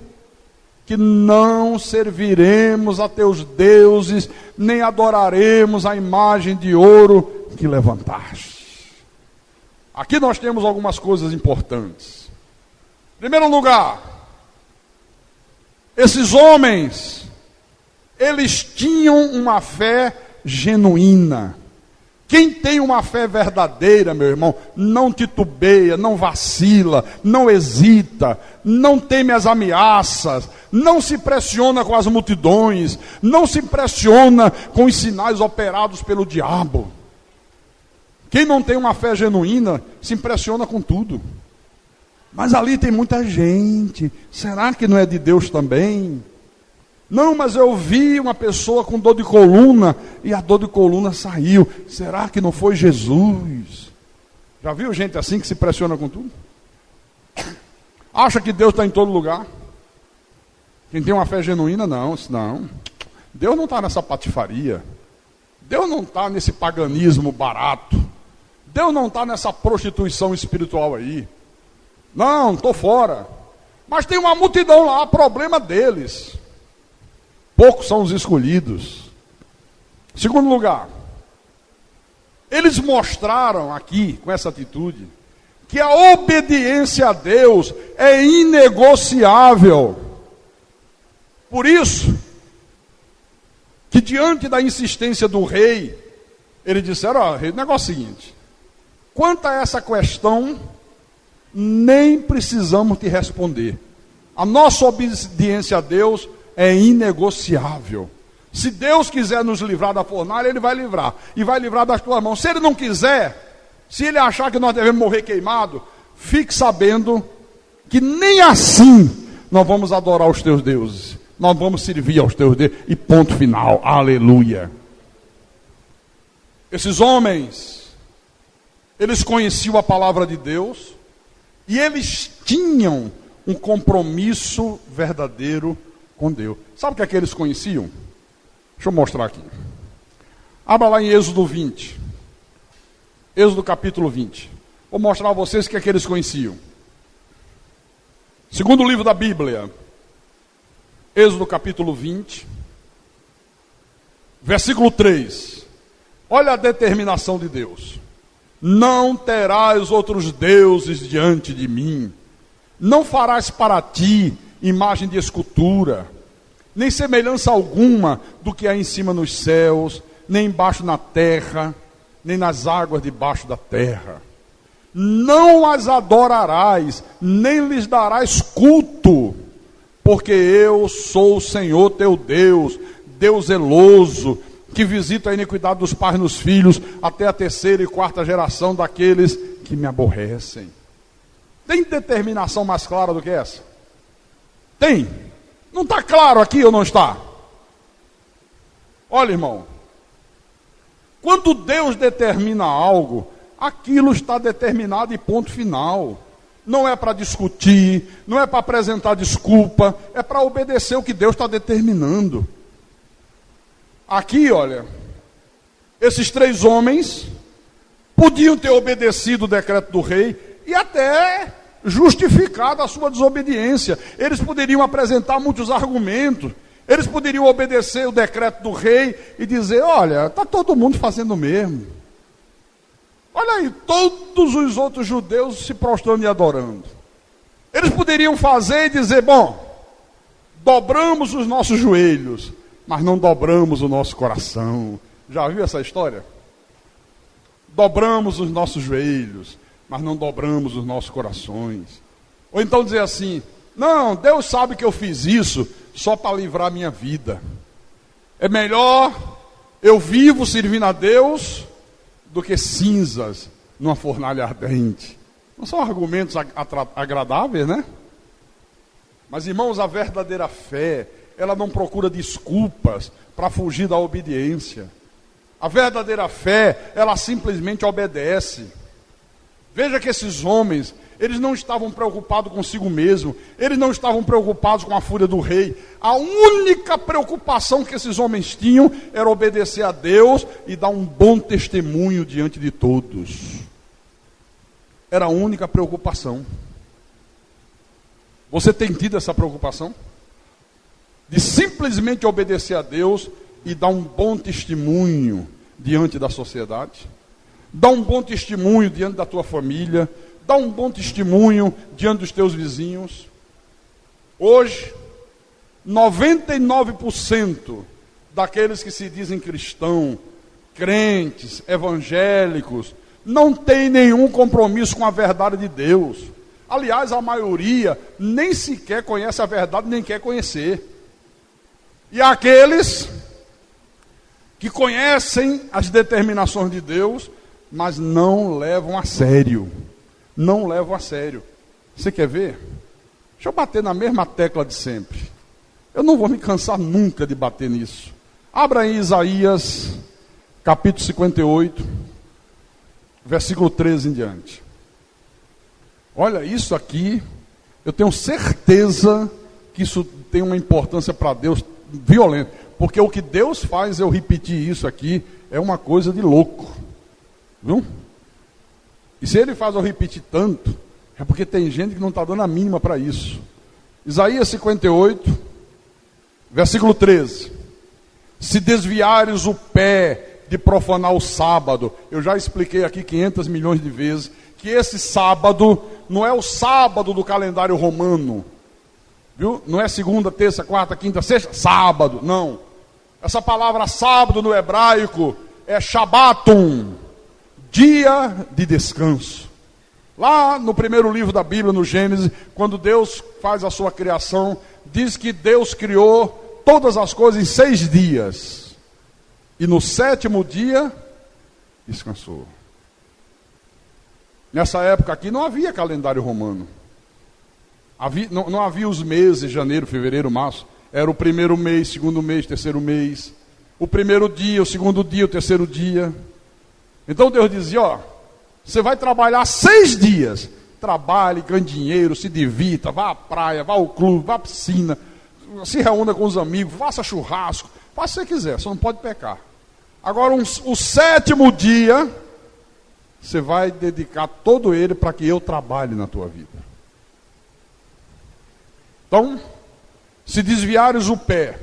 que não serviremos a teus deuses, nem adoraremos a imagem de ouro que levantaste. Aqui nós temos algumas coisas importantes. Em primeiro lugar, esses homens, eles tinham uma fé genuína. Quem tem uma fé verdadeira, meu irmão, não titubeia, não vacila, não hesita, não teme as ameaças, não se impressiona com as multidões, não se impressiona com os sinais operados pelo diabo. Quem não tem uma fé genuína se impressiona com tudo. Mas ali tem muita gente, será que não é de Deus também? Não, mas eu vi uma pessoa com dor de coluna e a dor de coluna saiu. Será que não foi Jesus? Já viu gente assim que se impressiona com tudo? Acha que Deus está em todo lugar? Quem tem uma fé genuína, não. Deus não está nessa patifaria. Deus não está nesse paganismo barato. Deus não está nessa prostituição espiritual aí. Não, estou fora. Mas tem uma multidão lá, problema deles. Poucos são os escolhidos. Segundo lugar, eles mostraram aqui, com essa atitude, que a obediência a Deus é inegociável. Por isso, que diante da insistência do rei, eles disseram: ó, rei, o negócio é o seguinte, quanto a essa questão, nem precisamos te responder. A nossa obediência a Deus é inegociável. Se Deus quiser nos livrar da fornalha, Ele vai livrar. E vai livrar das tuas mãos. Se Ele não quiser, se Ele achar que nós devemos morrer queimado, fique sabendo que nem assim nós vamos adorar os teus deuses. Nós vamos servir aos teus deuses. E ponto final. Aleluia. Esses homens, eles conheciam a palavra de Deus e eles tinham um compromisso verdadeiro com Deus. Sabe o que é que eles conheciam? Deixa eu mostrar aqui. Abra lá em Êxodo 20. Êxodo capítulo 20. Vou mostrar a vocês o que é que eles conheciam. Segundo livro da Bíblia. Êxodo capítulo 20. Versículo 3. Olha a determinação de Deus. Não terás outros deuses diante de mim. Não farás para ti imagem de escultura, nem semelhança alguma do que há em cima nos céus, nem embaixo na terra, nem nas águas debaixo da terra. Não as adorarás, nem lhes darás culto, porque eu sou o Senhor teu Deus, Deus zeloso, que visita a iniquidade dos pais nos filhos, até a terceira e quarta geração daqueles que me aborrecem. Tem determinação mais clara do que essa? Tem. Não está claro aqui ou não está? Olha, irmão. Quando Deus determina algo, aquilo está determinado e ponto final. Não é para discutir, não é para apresentar desculpa, é para obedecer o que Deus está determinando. Aqui, olha, esses três homens podiam ter obedecido o decreto do rei e até justificado a sua desobediência. Eles poderiam apresentar muitos argumentos. Eles poderiam obedecer o decreto do rei e dizer: olha, está todo mundo fazendo o mesmo. Olha aí, todos os outros judeus se prostrando e adorando. Eles poderiam fazer e dizer, bom, dobramos os nossos joelhos, mas não dobramos o nosso coração. Já viu essa história? Dobramos os nossos joelhos, mas não dobramos os nossos corações. Ou então dizer assim, não, Deus sabe que eu fiz isso só para livrar a minha vida. É melhor eu vivo servindo a Deus do que cinzas numa fornalha ardente. Não são argumentos agradáveis, né? Mas, irmãos, a verdadeira fé, ela não procura desculpas para fugir da obediência. A verdadeira fé, ela simplesmente obedece. Veja que esses homens, eles não estavam preocupados consigo mesmo, eles não estavam preocupados com a fúria do rei. A única preocupação que esses homens tinham era obedecer a Deus e dar um bom testemunho diante de todos. Era a única preocupação. Você tem tido essa preocupação? De simplesmente obedecer a Deus e dar um bom testemunho diante da sociedade? Dar um bom testemunho diante da tua família? Dar um bom testemunho diante dos teus vizinhos? Hoje, 99% daqueles que se dizem cristãos, crentes, evangélicos, não tem nenhum compromisso com a verdade de Deus. Aliás, a maioria nem sequer conhece a verdade, nem quer conhecer. E aqueles que conhecem as determinações de Deus, mas não levam a sério. Não levam a sério. Você quer ver? Deixa eu bater na mesma tecla de sempre. Eu não vou me cansar nunca de bater nisso. Abra aí Isaías, capítulo 58. Versículo 13 em diante. Olha, isso aqui, eu tenho certeza que isso tem uma importância para Deus violenta. Porque o que Deus faz eu repetir isso aqui é uma coisa de louco. Viu? E se Ele faz eu repetir tanto, é porque tem gente que não está dando a mínima para isso. Isaías 58, versículo 13. Se desviares o pé de profanar o sábado, eu já expliquei aqui 500 milhões de vezes, que esse sábado não é o sábado do calendário romano, viu? Não é segunda, terça, quarta, quinta, sexta, sábado, não. Essa palavra sábado no hebraico é Shabbatum, dia de descanso. Lá no primeiro livro da Bíblia, no Gênesis, quando Deus faz a sua criação, diz que Deus criou todas as coisas em 6 dias. E no 7º dia, descansou. Nessa época aqui não havia calendário romano. Não havia os meses, janeiro, fevereiro, março. Era o primeiro mês, segundo mês, terceiro mês. O primeiro dia, o segundo dia, o terceiro dia. Então Deus dizia, ó, você vai trabalhar 6 dias. Trabalhe, ganhe dinheiro, se divirta, vá à praia, vá ao clube, vá à piscina, se reúna com os amigos, faça churrasco, faça o que você quiser, só não pode pecar. Agora, o 7º dia, você vai dedicar todo ele para que eu trabalhe na tua vida. Então, se desviares o pé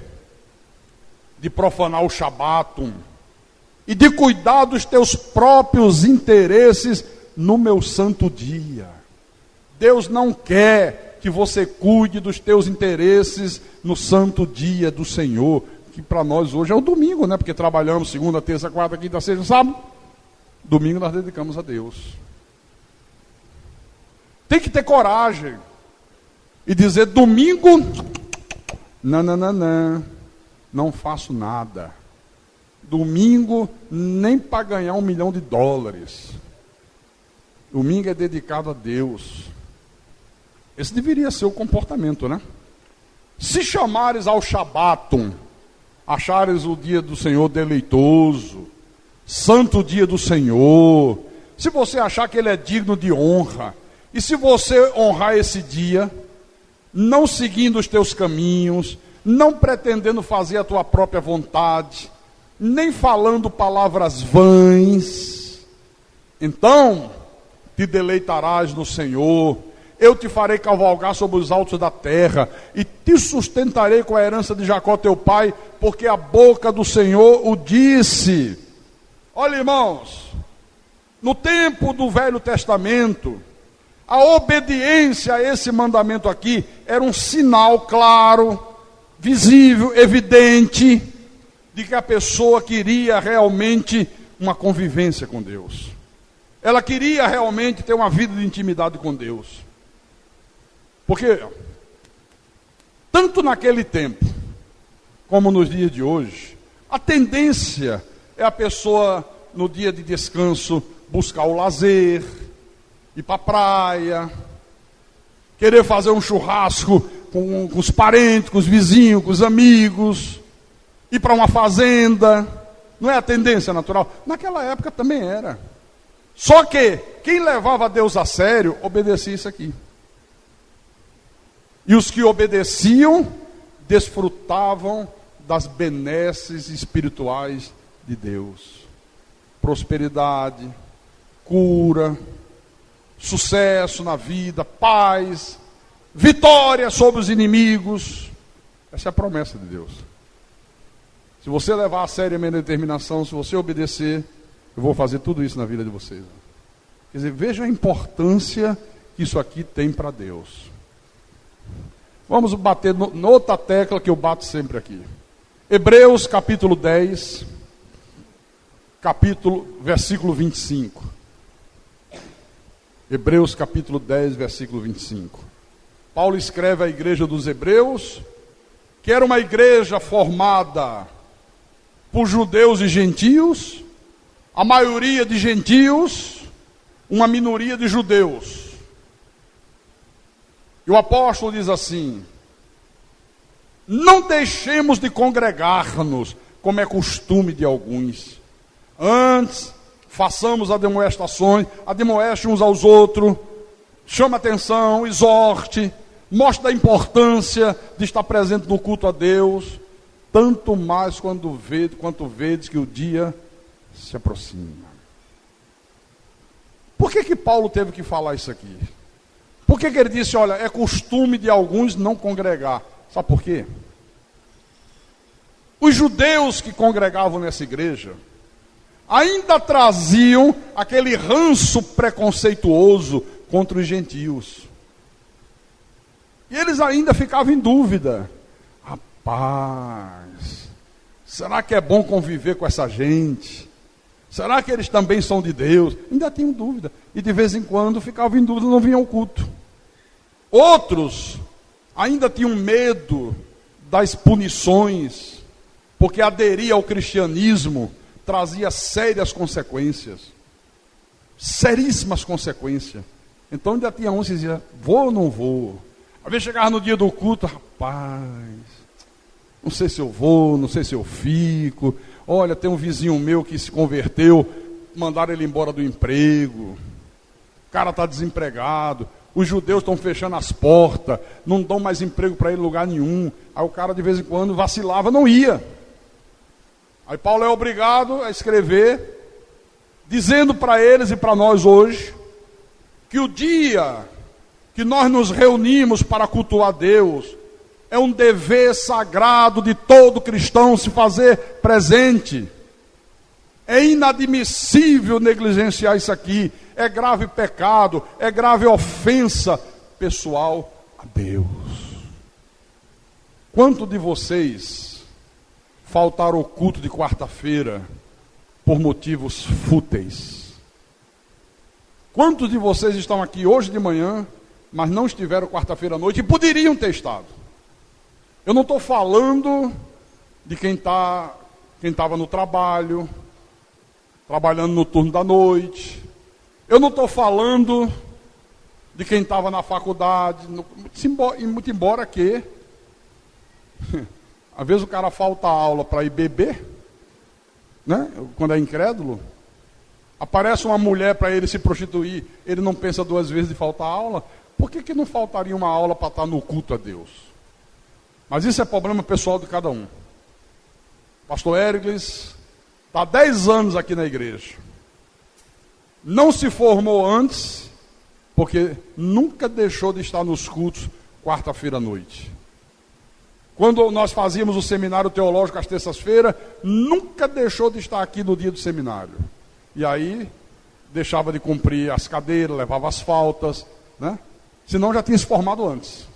de profanar o Shabbatum e de cuidar dos teus próprios interesses no meu santo dia. Deus não quer que você cuide dos teus interesses no santo dia do Senhor, que para nós hoje é o domingo, né? Porque trabalhamos segunda, terça, quarta, quinta, sexta, sábado. Domingo nós dedicamos a Deus. Tem que ter coragem e dizer, domingo, não faço nada. Domingo, nem para ganhar $1 milhão. Domingo é dedicado a Deus. Esse deveria ser o comportamento, né? Se chamares ao Shabbatum, achares o dia do Senhor deleitoso, santo dia do Senhor, se você achar que ele é digno de honra, e se você honrar esse dia, não seguindo os teus caminhos, não pretendendo fazer a tua própria vontade, nem falando palavras vãs, então te deleitarás no Senhor. Eu te farei cavalgar sobre os altos da terra, e te sustentarei com a herança de Jacó teu pai, porque a boca do Senhor o disse. Olha, irmãos, No tempo do Velho Testamento, a obediência a esse mandamento aqui era um sinal claro, visível, evidente, de que a pessoa queria realmente uma convivência com Deus. Ela queria realmente ter uma vida de intimidade com Deus. Porque, tanto naquele tempo, como nos dias de hoje, a tendência é a pessoa, no dia de descanso, buscar o lazer, ir para a praia, querer fazer um churrasco com os parentes, com os vizinhos, com os amigos, ir para uma fazenda. Não é a tendência natural? Naquela época também era. Só que quem levava Deus a sério, obedecia isso aqui. E os que obedeciam, desfrutavam das benesses espirituais de Deus. Prosperidade, cura, sucesso na vida, paz, vitória sobre os inimigos. Essa é a promessa de Deus. Se você levar a sério a minha determinação, se você obedecer, eu vou fazer tudo isso na vida de vocês. Quer dizer, veja a importância que isso aqui tem para Deus. Vamos bater noutra tecla que eu bato sempre aqui. Hebreus capítulo 10, versículo 25. Hebreus capítulo 10, versículo 25. Paulo escreve à igreja dos Hebreus, que era uma igreja formada por judeus e gentios, a maioria de gentios, uma minoria de judeus. E o apóstolo diz assim: não deixemos de congregar-nos, como é costume de alguns. Antes, façamos admoestações, admoeste uns aos outros, chame atenção, exorte, mostre a importância de estar presente no culto a Deus, tanto mais quanto vedes que o dia se aproxima. Por que Paulo teve que falar isso aqui? Por que ele disse, olha, é costume de alguns não congregar? Sabe por quê? Os judeus que congregavam nessa igreja ainda traziam aquele ranço preconceituoso contra os gentios. E eles ainda ficavam em dúvida. Rapaz, será que é bom conviver com essa gente? Será que eles também são de Deus? Ainda tinham dúvida. E de vez em quando ficavam em dúvida, não vinham ao culto. Outros ainda tinham medo das punições, porque aderir ao cristianismo trazia sérias consequências. Seríssimas consequências. Então ainda tinha uns que diziam, vou ou não vou? Às vezes chegava no dia do culto, rapaz, não sei se eu vou, não sei se eu fico. Olha, tem um vizinho meu que se converteu, mandaram ele embora do emprego. O cara está desempregado. Os judeus estão fechando as portas, não dão mais emprego para ele em lugar nenhum. Aí o cara de vez em quando vacilava, não ia. Aí Paulo é obrigado a escrever, dizendo para eles e para nós hoje, que o dia que nós nos reunimos para cultuar Deus, é um dever sagrado de todo cristão se fazer presente. É inadmissível negligenciar isso aqui. É grave pecado, é grave ofensa pessoal a Deus. Quanto de vocês faltaram ao culto de quarta-feira por motivos fúteis? Quantos de vocês estão aqui hoje de manhã, mas não estiveram quarta-feira à noite e poderiam ter estado? Eu não estou falando de quem estava no trabalho, trabalhando no turno da noite. Eu não estou falando de quem estava na faculdade, muito embora que, às vezes o cara falta aula para ir beber, né? Quando é incrédulo. Aparece uma mulher para ele se prostituir, ele não pensa duas vezes de faltar aula. Por que não faltaria uma aula para estar no culto a Deus? Mas isso é problema pessoal de cada um. Pastor Éricles está há 10 anos aqui na igreja. Não se formou antes, porque nunca deixou de estar nos cultos quarta-feira à noite. Quando nós fazíamos o seminário teológico às terças-feiras, nunca deixou de estar aqui no dia do seminário. E aí, deixava de cumprir as cadeiras, levava as faltas, né? Senão já tinha se formado antes.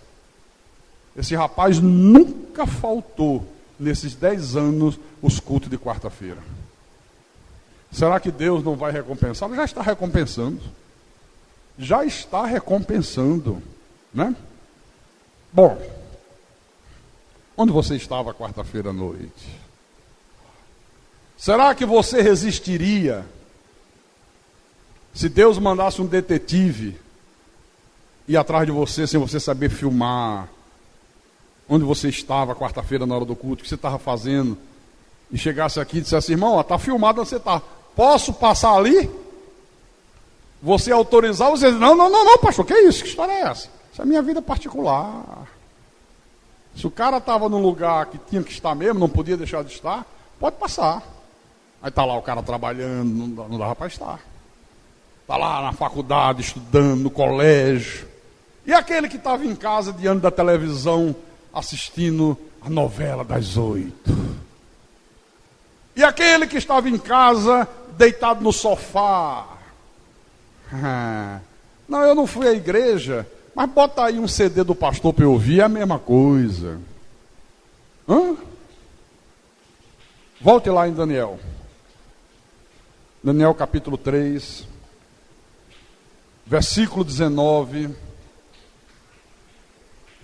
Esse rapaz nunca faltou, nesses 10 anos, os cultos de quarta-feira. Será que Deus não vai recompensar? Já está recompensando. Já está recompensando, né? Bom, onde você estava quarta-feira à noite? Será que você resistiria se Deus mandasse um detetive ir atrás de você sem você saber filmar onde você estava quarta-feira na hora do culto, o que você estava fazendo, e chegasse aqui e dissesse: irmão, está filmado onde você está, posso passar ali? Você autorizar, você diz: não, pastor, que isso? Que história é essa? Isso é minha vida particular. Se o cara estava num lugar que tinha que estar mesmo, não podia deixar de estar, pode passar. Aí está lá o cara trabalhando, não dava para estar. Está lá na faculdade, estudando, no colégio. E aquele que estava em casa, diante da televisão, assistindo a novela das 8. E aquele que estava em casa, deitado no sofá. Não, eu não fui à igreja, mas bota aí um CD do pastor para eu ouvir, é a mesma coisa. Volte lá em Daniel. Daniel capítulo 3, versículo 19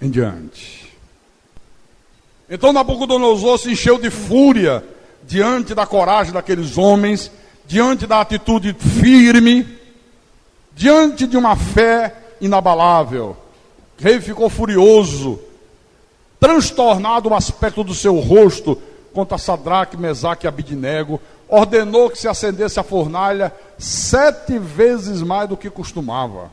em diante. Então Nabucodonosor se encheu de fúria diante da coragem daqueles homens, diante da atitude firme, diante de uma fé inabalável. O rei ficou furioso, transtornado o aspecto do seu rosto contra Sadraque, Mesaque e Abidnego. Ordenou que se acendesse a fornalha 7 vezes mais do que costumava.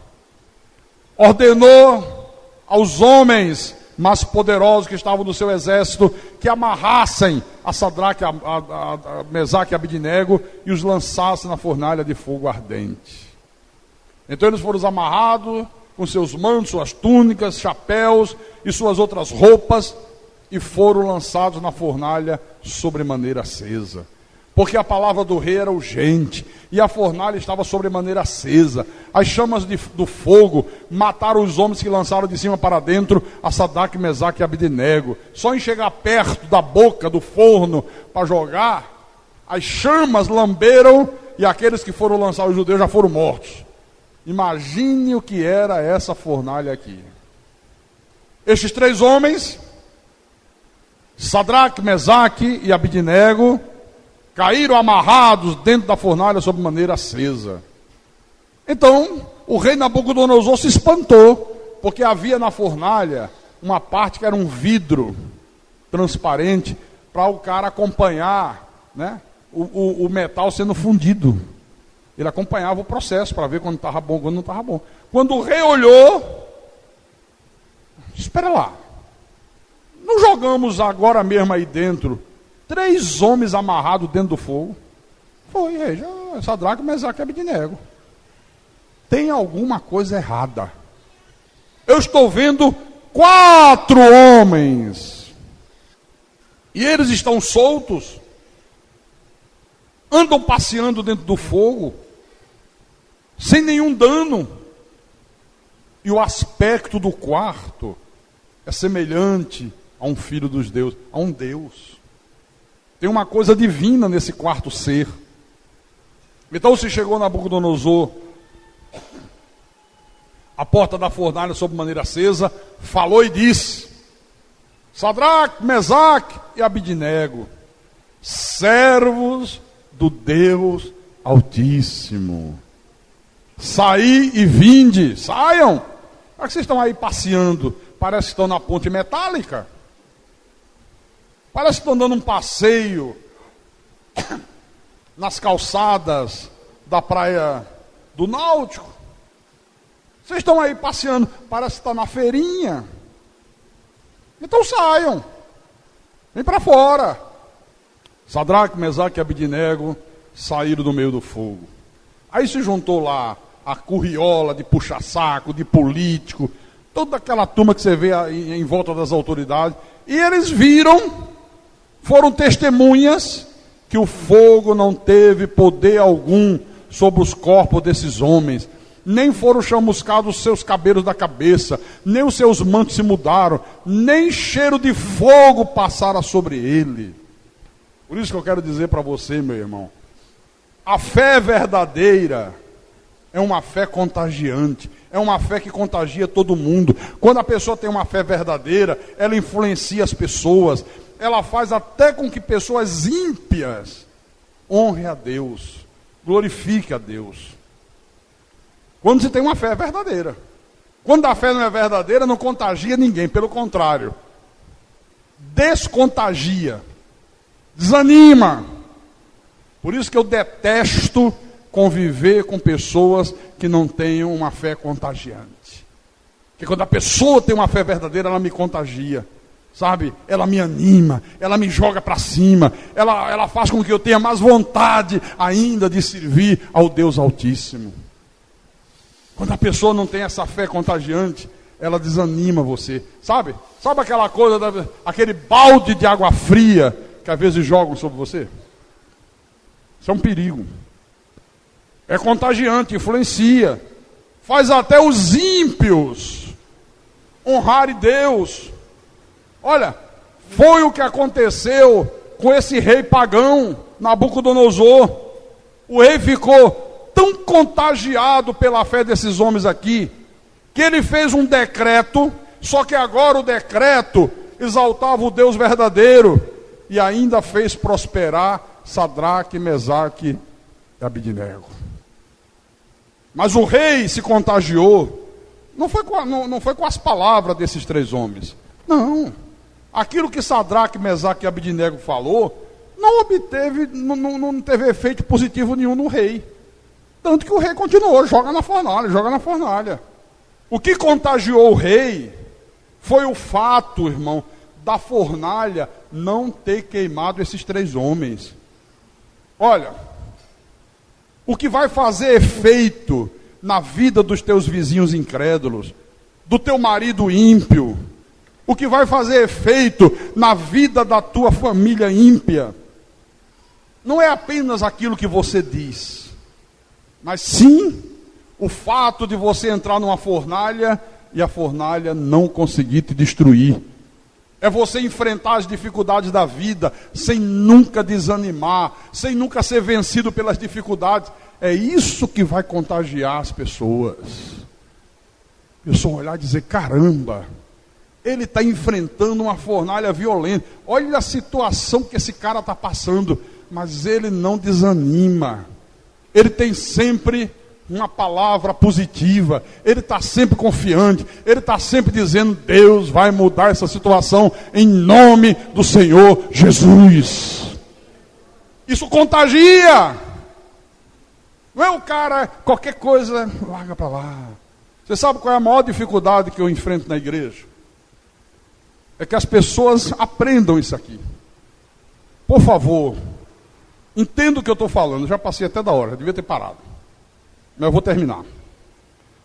Ordenou aos homens mais poderosos que estavam no seu exército que amarrassem a Sadraque, a Mesaque e Abidnego e os lançassem na fornalha de fogo ardente. Então eles foram amarrados com seus mantos, suas túnicas, chapéus e suas outras roupas e foram lançados na fornalha sobremaneira acesa. Porque a palavra do rei era urgente, e a fornalha estava sobremaneira acesa. As chamas do fogo mataram os homens que lançaram de cima para dentro a Sadraque, Mesaque e Abidnego. Só em chegar perto da boca do forno para jogar, as chamas lamberam, e aqueles que foram lançar os judeus já foram mortos. Imagine o que era essa fornalha aqui. Estes 3 homens, Sadraque, Mesaque e Abidnego, caíram amarrados dentro da fornalha sob maneira acesa. Então, o rei Nabucodonosor se espantou, porque havia na fornalha uma parte que era um vidro transparente, para o cara acompanhar, né, o metal sendo fundido. Ele acompanhava o processo para ver quando estava bom, quando não estava bom. Quando o rei olhou, espera lá, não jogamos agora mesmo aí dentro 3 homens amarrados dentro do fogo? Foi, rei, Sadraque, Mesaque e Abidnego. Tem alguma coisa errada. Eu estou vendo 4 homens. E eles estão soltos. Andam passeando dentro do fogo. Sem nenhum dano. E o aspecto do quarto é semelhante a um filho dos deuses, a um Deus. Tem uma coisa divina nesse quarto ser. Então se chegou Nabucodonosor à porta da fornalha sob maneira acesa, falou e disse: Sadraque, Mesaque e Abidnego, servos do Deus Altíssimo, saí e vinde. Saiam. Por que vocês estão aí passeando? Parece que estão na ponte metálica. Parece que estão dando um passeio nas calçadas da praia do Náutico. Vocês estão aí passeando, parece que está na feirinha. Então saiam. Vem para fora. Sadraque, Mesaque e Abidnego saíram do meio do fogo. Aí se juntou lá a curriola de puxa-saco, de político, toda aquela turma que você vê em volta das autoridades. E eles viram, foram testemunhas, que o fogo não teve poder algum sobre os corpos desses homens, nem foram chamuscados os seus cabelos da cabeça, nem os seus mantos se mudaram, nem cheiro de fogo passara sobre ele. Por isso que eu quero dizer para você, meu irmão, a fé verdadeira é uma fé contagiante, é uma fé que contagia todo mundo. Quando a pessoa tem uma fé verdadeira, ela influencia as pessoas, ela faz até com que pessoas ímpias honrem a Deus, glorifiquem a Deus. Quando se tem uma fé verdadeira. Quando a fé não é verdadeira, não contagia ninguém, pelo contrário, descontagia, desanima. Por isso que eu detesto conviver com pessoas que não tenham uma fé contagiante. Porque quando a pessoa tem uma fé verdadeira, ela me contagia, sabe? Ela me anima, ela me joga para cima, ela faz com que eu tenha mais vontade ainda de servir ao Deus Altíssimo. Quando a pessoa não tem essa fé contagiante, ela desanima você, sabe? Sabe aquela coisa, aquele balde de água fria que às vezes jogam sobre você? Isso é um perigo. É contagiante, influencia. Faz até os ímpios honrarem Deus. Olha, foi o que aconteceu com esse rei pagão, Nabucodonosor. O rei ficou tão contagiado pela fé desses homens aqui, que ele fez um decreto, só que agora o decreto exaltava o Deus verdadeiro, e ainda fez prosperar Sadraque, Mesaque e Abidnego. Mas o rei se contagiou, não foi com as palavras desses três homens, não. Aquilo que Sadraque, Mesaque e Abidnego falou, não teve efeito positivo nenhum no rei. Tanto que o rei continuou, joga na fornalha. O que contagiou o rei foi o fato, irmão, da fornalha não ter queimado esses três homens. Olha, o que vai fazer efeito na vida dos teus vizinhos incrédulos, do teu marido ímpio, o que vai fazer efeito na vida da tua família ímpia, não é apenas aquilo que você diz, mas sim o fato de você entrar numa fornalha e a fornalha não conseguir te destruir. É você enfrentar as dificuldades da vida sem nunca desanimar, sem nunca ser vencido pelas dificuldades. É isso que vai contagiar as pessoas. Eu só olhar e dizer, caramba, ele está enfrentando uma fornalha violenta. Olha a situação que esse cara está passando, mas ele não desanima. Ele tem sempre uma palavra positiva, ele está sempre confiante, ele está sempre dizendo, Deus vai mudar essa situação em nome do Senhor Jesus. Isso contagia. Não é o cara, qualquer coisa, larga para lá. Você sabe qual é a maior dificuldade que eu enfrento na igreja? É que as pessoas aprendam isso aqui. Por favor, entenda o que eu estou falando, já passei até da hora, eu devia ter parado. Mas eu vou terminar.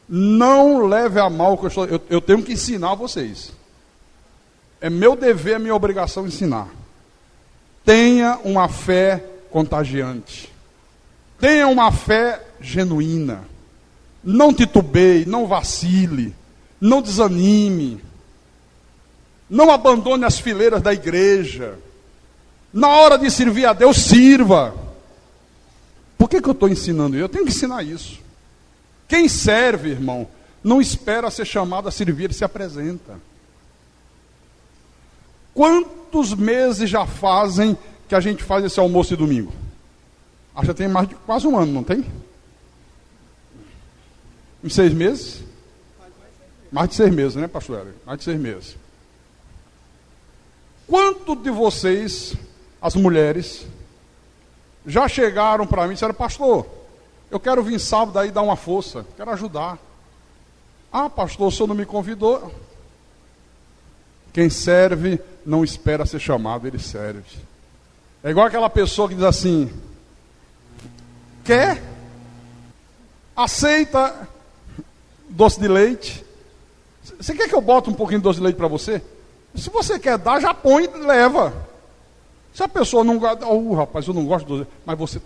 Não leve a mal o que eu tenho que ensinar a vocês. É meu dever, é minha obrigação ensinar. Tenha uma fé contagiante. Tenha uma fé genuína. Não titubeie, não vacile, não desanime. Não abandone as fileiras da igreja. Na hora de servir a Deus, sirva. Por que eu estou ensinando isso? Eu tenho que ensinar isso. Quem serve, irmão, não espera ser chamado a servir, ele se apresenta. Quantos meses já fazem que a gente faz esse almoço de domingo? Acho que tem mais de quase um ano, não tem? Em 6 meses? Mais de 6 meses, né, pastor Hélio? Mais de 6 meses. Quanto de vocês, as mulheres, já chegaram para mim e disseram, pastor, eu quero vir sábado aí dar uma força, quero ajudar. Ah, pastor, o senhor não me convidou. Quem serve não espera ser chamado, ele serve. É igual aquela pessoa que diz assim, quer? Aceita doce de leite? Você quer que eu bote um pouquinho de doce de leite para você? Se você quer dar, já põe e leva. Se a pessoa não gosta, rapaz, eu não gosto de doce, mas você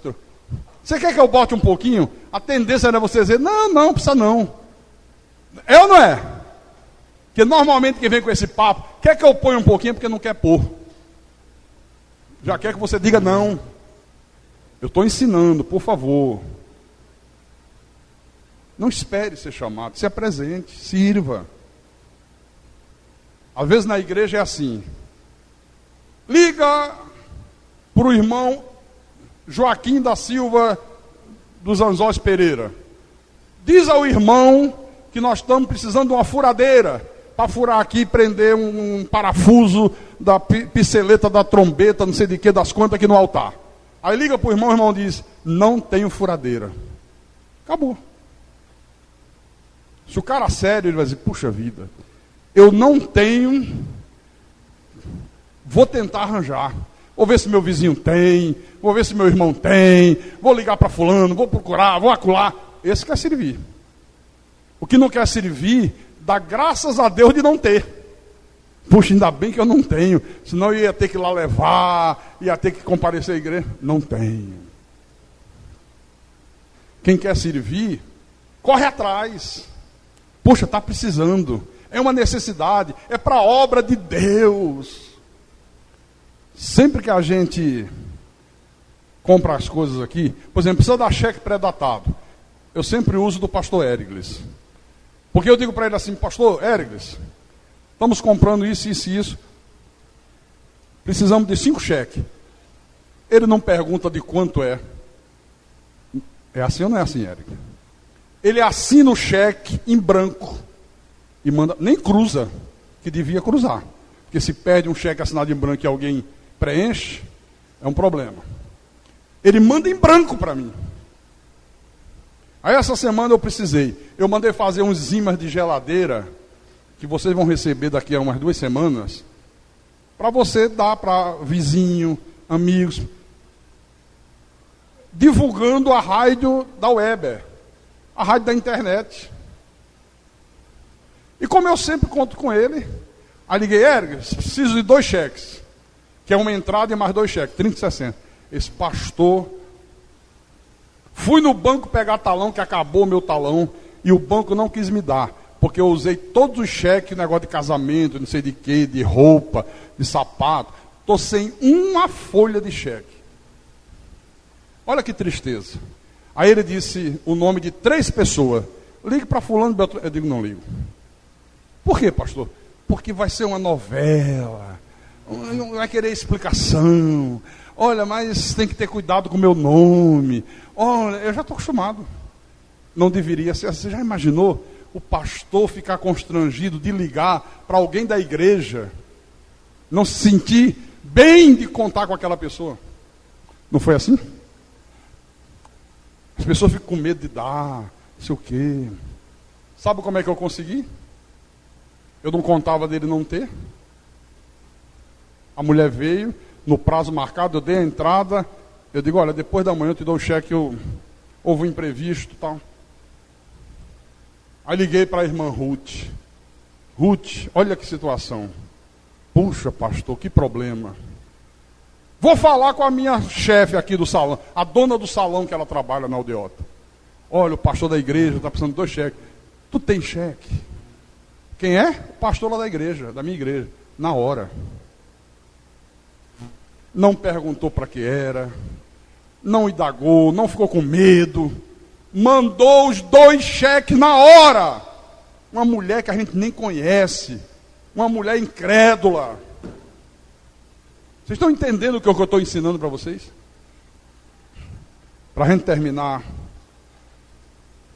Você quer que eu bote um pouquinho? A tendência era você dizer, não precisa não. É ou não é? Porque normalmente quem vem com esse papo, quer que eu ponha um pouquinho porque não quer pôr. Já quer que você diga não. Eu estou ensinando, por favor. Não espere ser chamado, se apresente, sirva. Às vezes na igreja é assim. Liga para o irmão Joaquim da Silva dos Anzóis Pereira. Diz ao irmão que nós estamos precisando de uma furadeira para furar aqui e prender um parafuso da piceleta da trombeta, não sei de que, das quantas aqui no altar. Aí liga para o irmão diz, não tenho furadeira. Acabou. Se o cara é sério, ele vai dizer, puxa vida, eu não tenho, vou tentar arranjar. Vou ver se meu vizinho tem, vou ver se meu irmão tem, vou ligar para fulano, vou procurar, vou acular. Esse quer servir. O que não quer servir, dá graças a Deus de não ter. Puxa, ainda bem que eu não tenho, senão eu ia ter que ir lá levar, ia ter que comparecer à igreja. Não tenho. Quem quer servir, corre atrás. Puxa, está precisando. É uma necessidade, é para a obra de Deus. Sempre que a gente compra as coisas aqui, por exemplo, precisa dar cheque pré-datado. Eu sempre uso do pastor Érigles. Porque eu digo para ele assim, pastor Érigles, estamos comprando isso, isso e isso. Precisamos de 5 cheques. Ele não pergunta de quanto é. É assim ou não é assim, Érigles? Ele assina o cheque em branco e manda, nem cruza, que devia cruzar. Porque se perde um cheque assinado em branco e alguém preenche, é um problema. Ele manda em branco para mim. Aí essa semana eu mandei fazer uns ímãs de geladeira, que vocês vão receber daqui a umas 2 semanas, para você dar para vizinho, amigos, divulgando a rádio da Weber, a rádio da internet. E como eu sempre conto com ele, aí liguei, Érigles, preciso de 2 cheques, que é uma entrada e mais 2 cheques, 30 e 60. Esse pastor, fui no banco pegar talão, que acabou o meu talão, e o banco não quis me dar, porque eu usei todos os cheques, negócio de casamento, não sei de quê, de roupa, de sapato, estou sem uma folha de cheque. Olha que tristeza. Aí ele disse o nome de 3 pessoas. Ligue para fulano, eu digo, não ligo. Por quê, pastor? Porque vai ser uma novela, vai querer explicação. Olha, mas tem que ter cuidado com o meu nome. Olha, eu já estou acostumado. Não deveria ser. Você já imaginou o pastor ficar constrangido de ligar para alguém da igreja, não se sentir bem de contar com aquela pessoa? Não foi assim? As pessoas ficam com medo de dar, não sei o quê. Sabe como é que eu consegui? Eu não contava dele não ter. A mulher veio, no prazo marcado, eu dei a entrada. Eu digo, olha, depois da manhã eu te dou o cheque, houve um imprevisto e tal. Aí liguei para a irmã Ruth. Ruth, olha que situação. Puxa, pastor, que problema. Vou falar com a minha chefe aqui do salão, a dona do salão que ela trabalha na aldeota. Olha, o pastor da igreja está precisando de 2 cheques. Tu tem cheque? Quem é? O pastor lá da igreja, da minha igreja. Na hora. Não perguntou para que era, não indagou, não ficou com medo, mandou os 2 cheques na hora. Uma mulher que a gente nem conhece, uma mulher incrédula. Vocês estão entendendo o que eu estou ensinando para vocês? Para a gente terminar,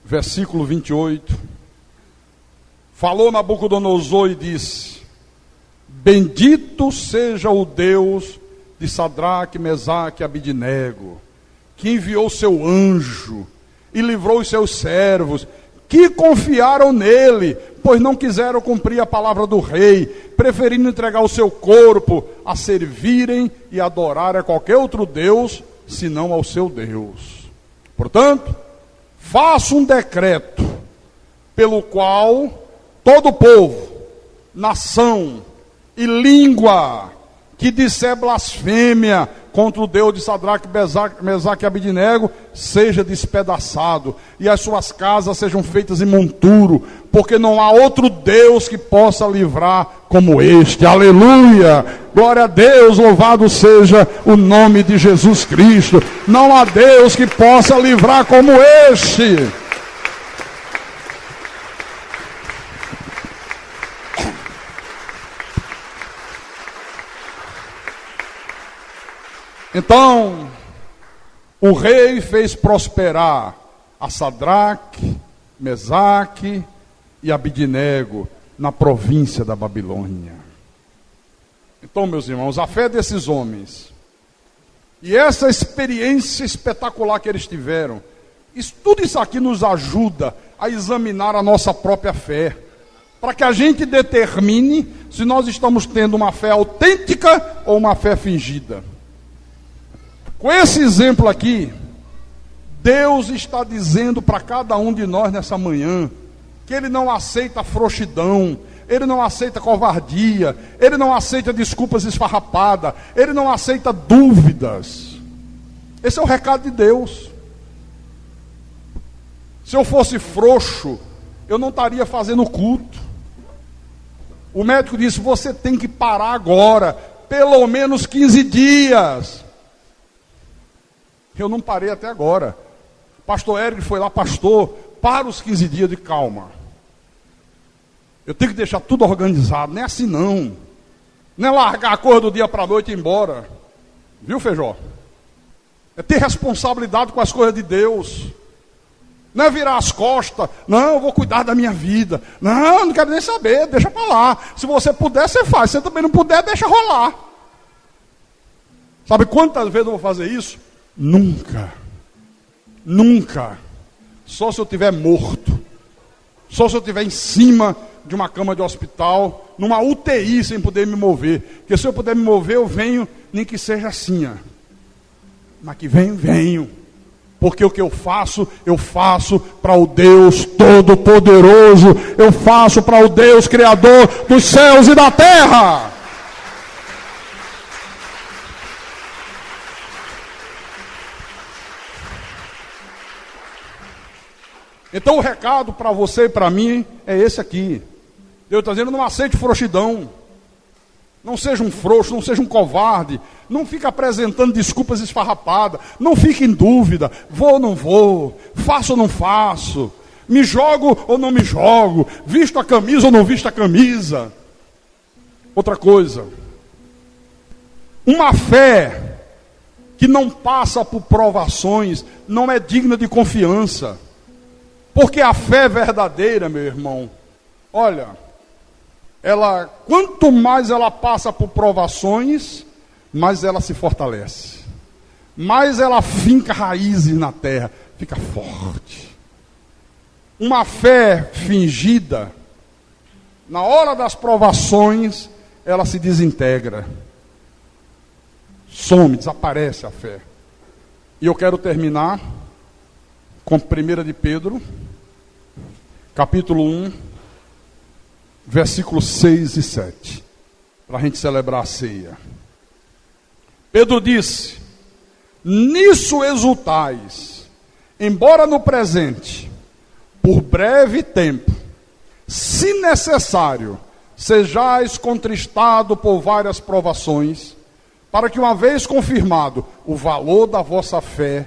versículo 28, falou Nabucodonosor e disse, bendito seja o Deus de Sadraque, Mesaque e Abidnego, que enviou seu anjo e livrou os seus servos, que confiaram nele, pois não quiseram cumprir a palavra do rei, preferindo entregar o seu corpo a servirem e adorarem a qualquer outro Deus, senão ao seu Deus. Portanto, faço um decreto, pelo qual todo povo, nação e língua que disser blasfêmia contra o Deus de Sadraque, Mesaque e Abidnego seja despedaçado, e as suas casas sejam feitas em monturo, porque não há outro Deus que possa livrar como este. Aleluia! Glória a Deus, louvado seja o nome de Jesus Cristo. Não há Deus que possa livrar como este. Então, o rei fez prosperar a Sadraque, Mesaque e Abidnego na província da Babilônia. Então, meus irmãos, a fé desses homens e essa experiência espetacular que eles tiveram, tudo isso aqui nos ajuda a examinar a nossa própria fé, para que a gente determine se nós estamos tendo uma fé autêntica ou uma fé fingida. Com esse exemplo aqui, Deus está dizendo para cada um de nós nessa manhã que Ele não aceita frouxidão, Ele não aceita covardia, Ele não aceita desculpas esfarrapadas, Ele não aceita dúvidas. Esse é o recado de Deus. Se eu fosse frouxo, eu não estaria fazendo culto. O médico disse: você tem que parar agora, pelo menos 15 dias. Eu não parei até agora. Pastor Eric foi lá: pastor, para os 15 dias de calma. Eu tenho que deixar tudo organizado. Não é assim não. Não é largar a coisa do dia para a noite e ir embora. Viu, Feijó? É ter responsabilidade com as coisas de Deus. Não é virar as costas. Não, eu vou cuidar da minha vida. Não quero nem saber, deixa para lá. Se você puder, você faz. Se você também não puder, deixa rolar. Sabe quantas vezes eu vou fazer isso? Nunca. Só se eu estiver morto. Só se eu estiver em cima de uma cama de hospital, numa UTI, sem poder me mover. Porque se eu puder me mover, eu venho, nem que seja assim, ó. Mas que venho. Porque o que eu faço para o Deus Todo-Poderoso. Eu faço para o Deus Criador dos céus e da terra. Então o recado para você e para mim é esse aqui. Deus está dizendo: não aceite frouxidão. Não seja um frouxo, não seja um covarde. Não fique apresentando desculpas esfarrapadas. Não fique em dúvida. Vou ou não vou? Faço ou não faço? Me jogo ou não me jogo? Visto a camisa ou não visto a camisa? Outra coisa. Uma fé que não passa por provações não é digna de confiança. Porque a fé verdadeira, meu irmão, olha, quanto mais ela passa por provações, mais ela se fortalece. Mais ela finca raízes na terra, fica forte. Uma fé fingida, na hora das provações, ela se desintegra. Some, desaparece a fé. E eu quero terminar com 1 de Pedro, capítulo 1, versículos 6 e 7, para a gente celebrar a ceia. Pedro disse: nisso exultais, embora no presente, por breve tempo, se necessário, sejais contristado por várias provações, para que, uma vez confirmado o valor da vossa fé,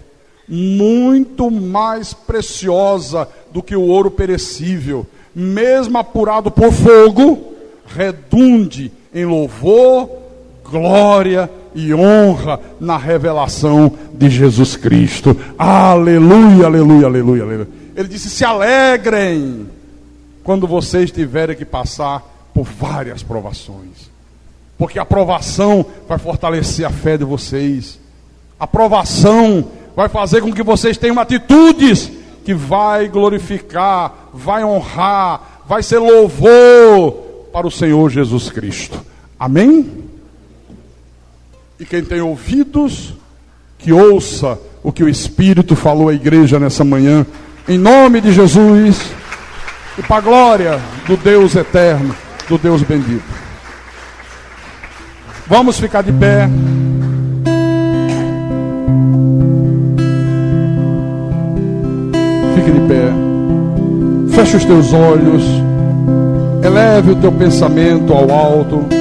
muito mais preciosa do que o ouro perecível, mesmo apurado por fogo, redunde em louvor, glória e honra na revelação de Jesus Cristo. Aleluia, aleluia, aleluia, aleluia. Ele disse: se alegrem quando vocês tiverem que passar por várias provações, porque a provação vai fortalecer a fé de vocês. A provação vai fazer com que vocês tenham atitudes que vai glorificar, vai honrar, vai ser louvor para o Senhor Jesus Cristo. Amém? E quem tem ouvidos, que ouça o que o Espírito falou à igreja nessa manhã, em nome de Jesus, e para a glória do Deus eterno, do Deus bendito. Vamos ficar de pé. Fique de pé. Feche os teus olhos. Eleve o teu pensamento ao alto.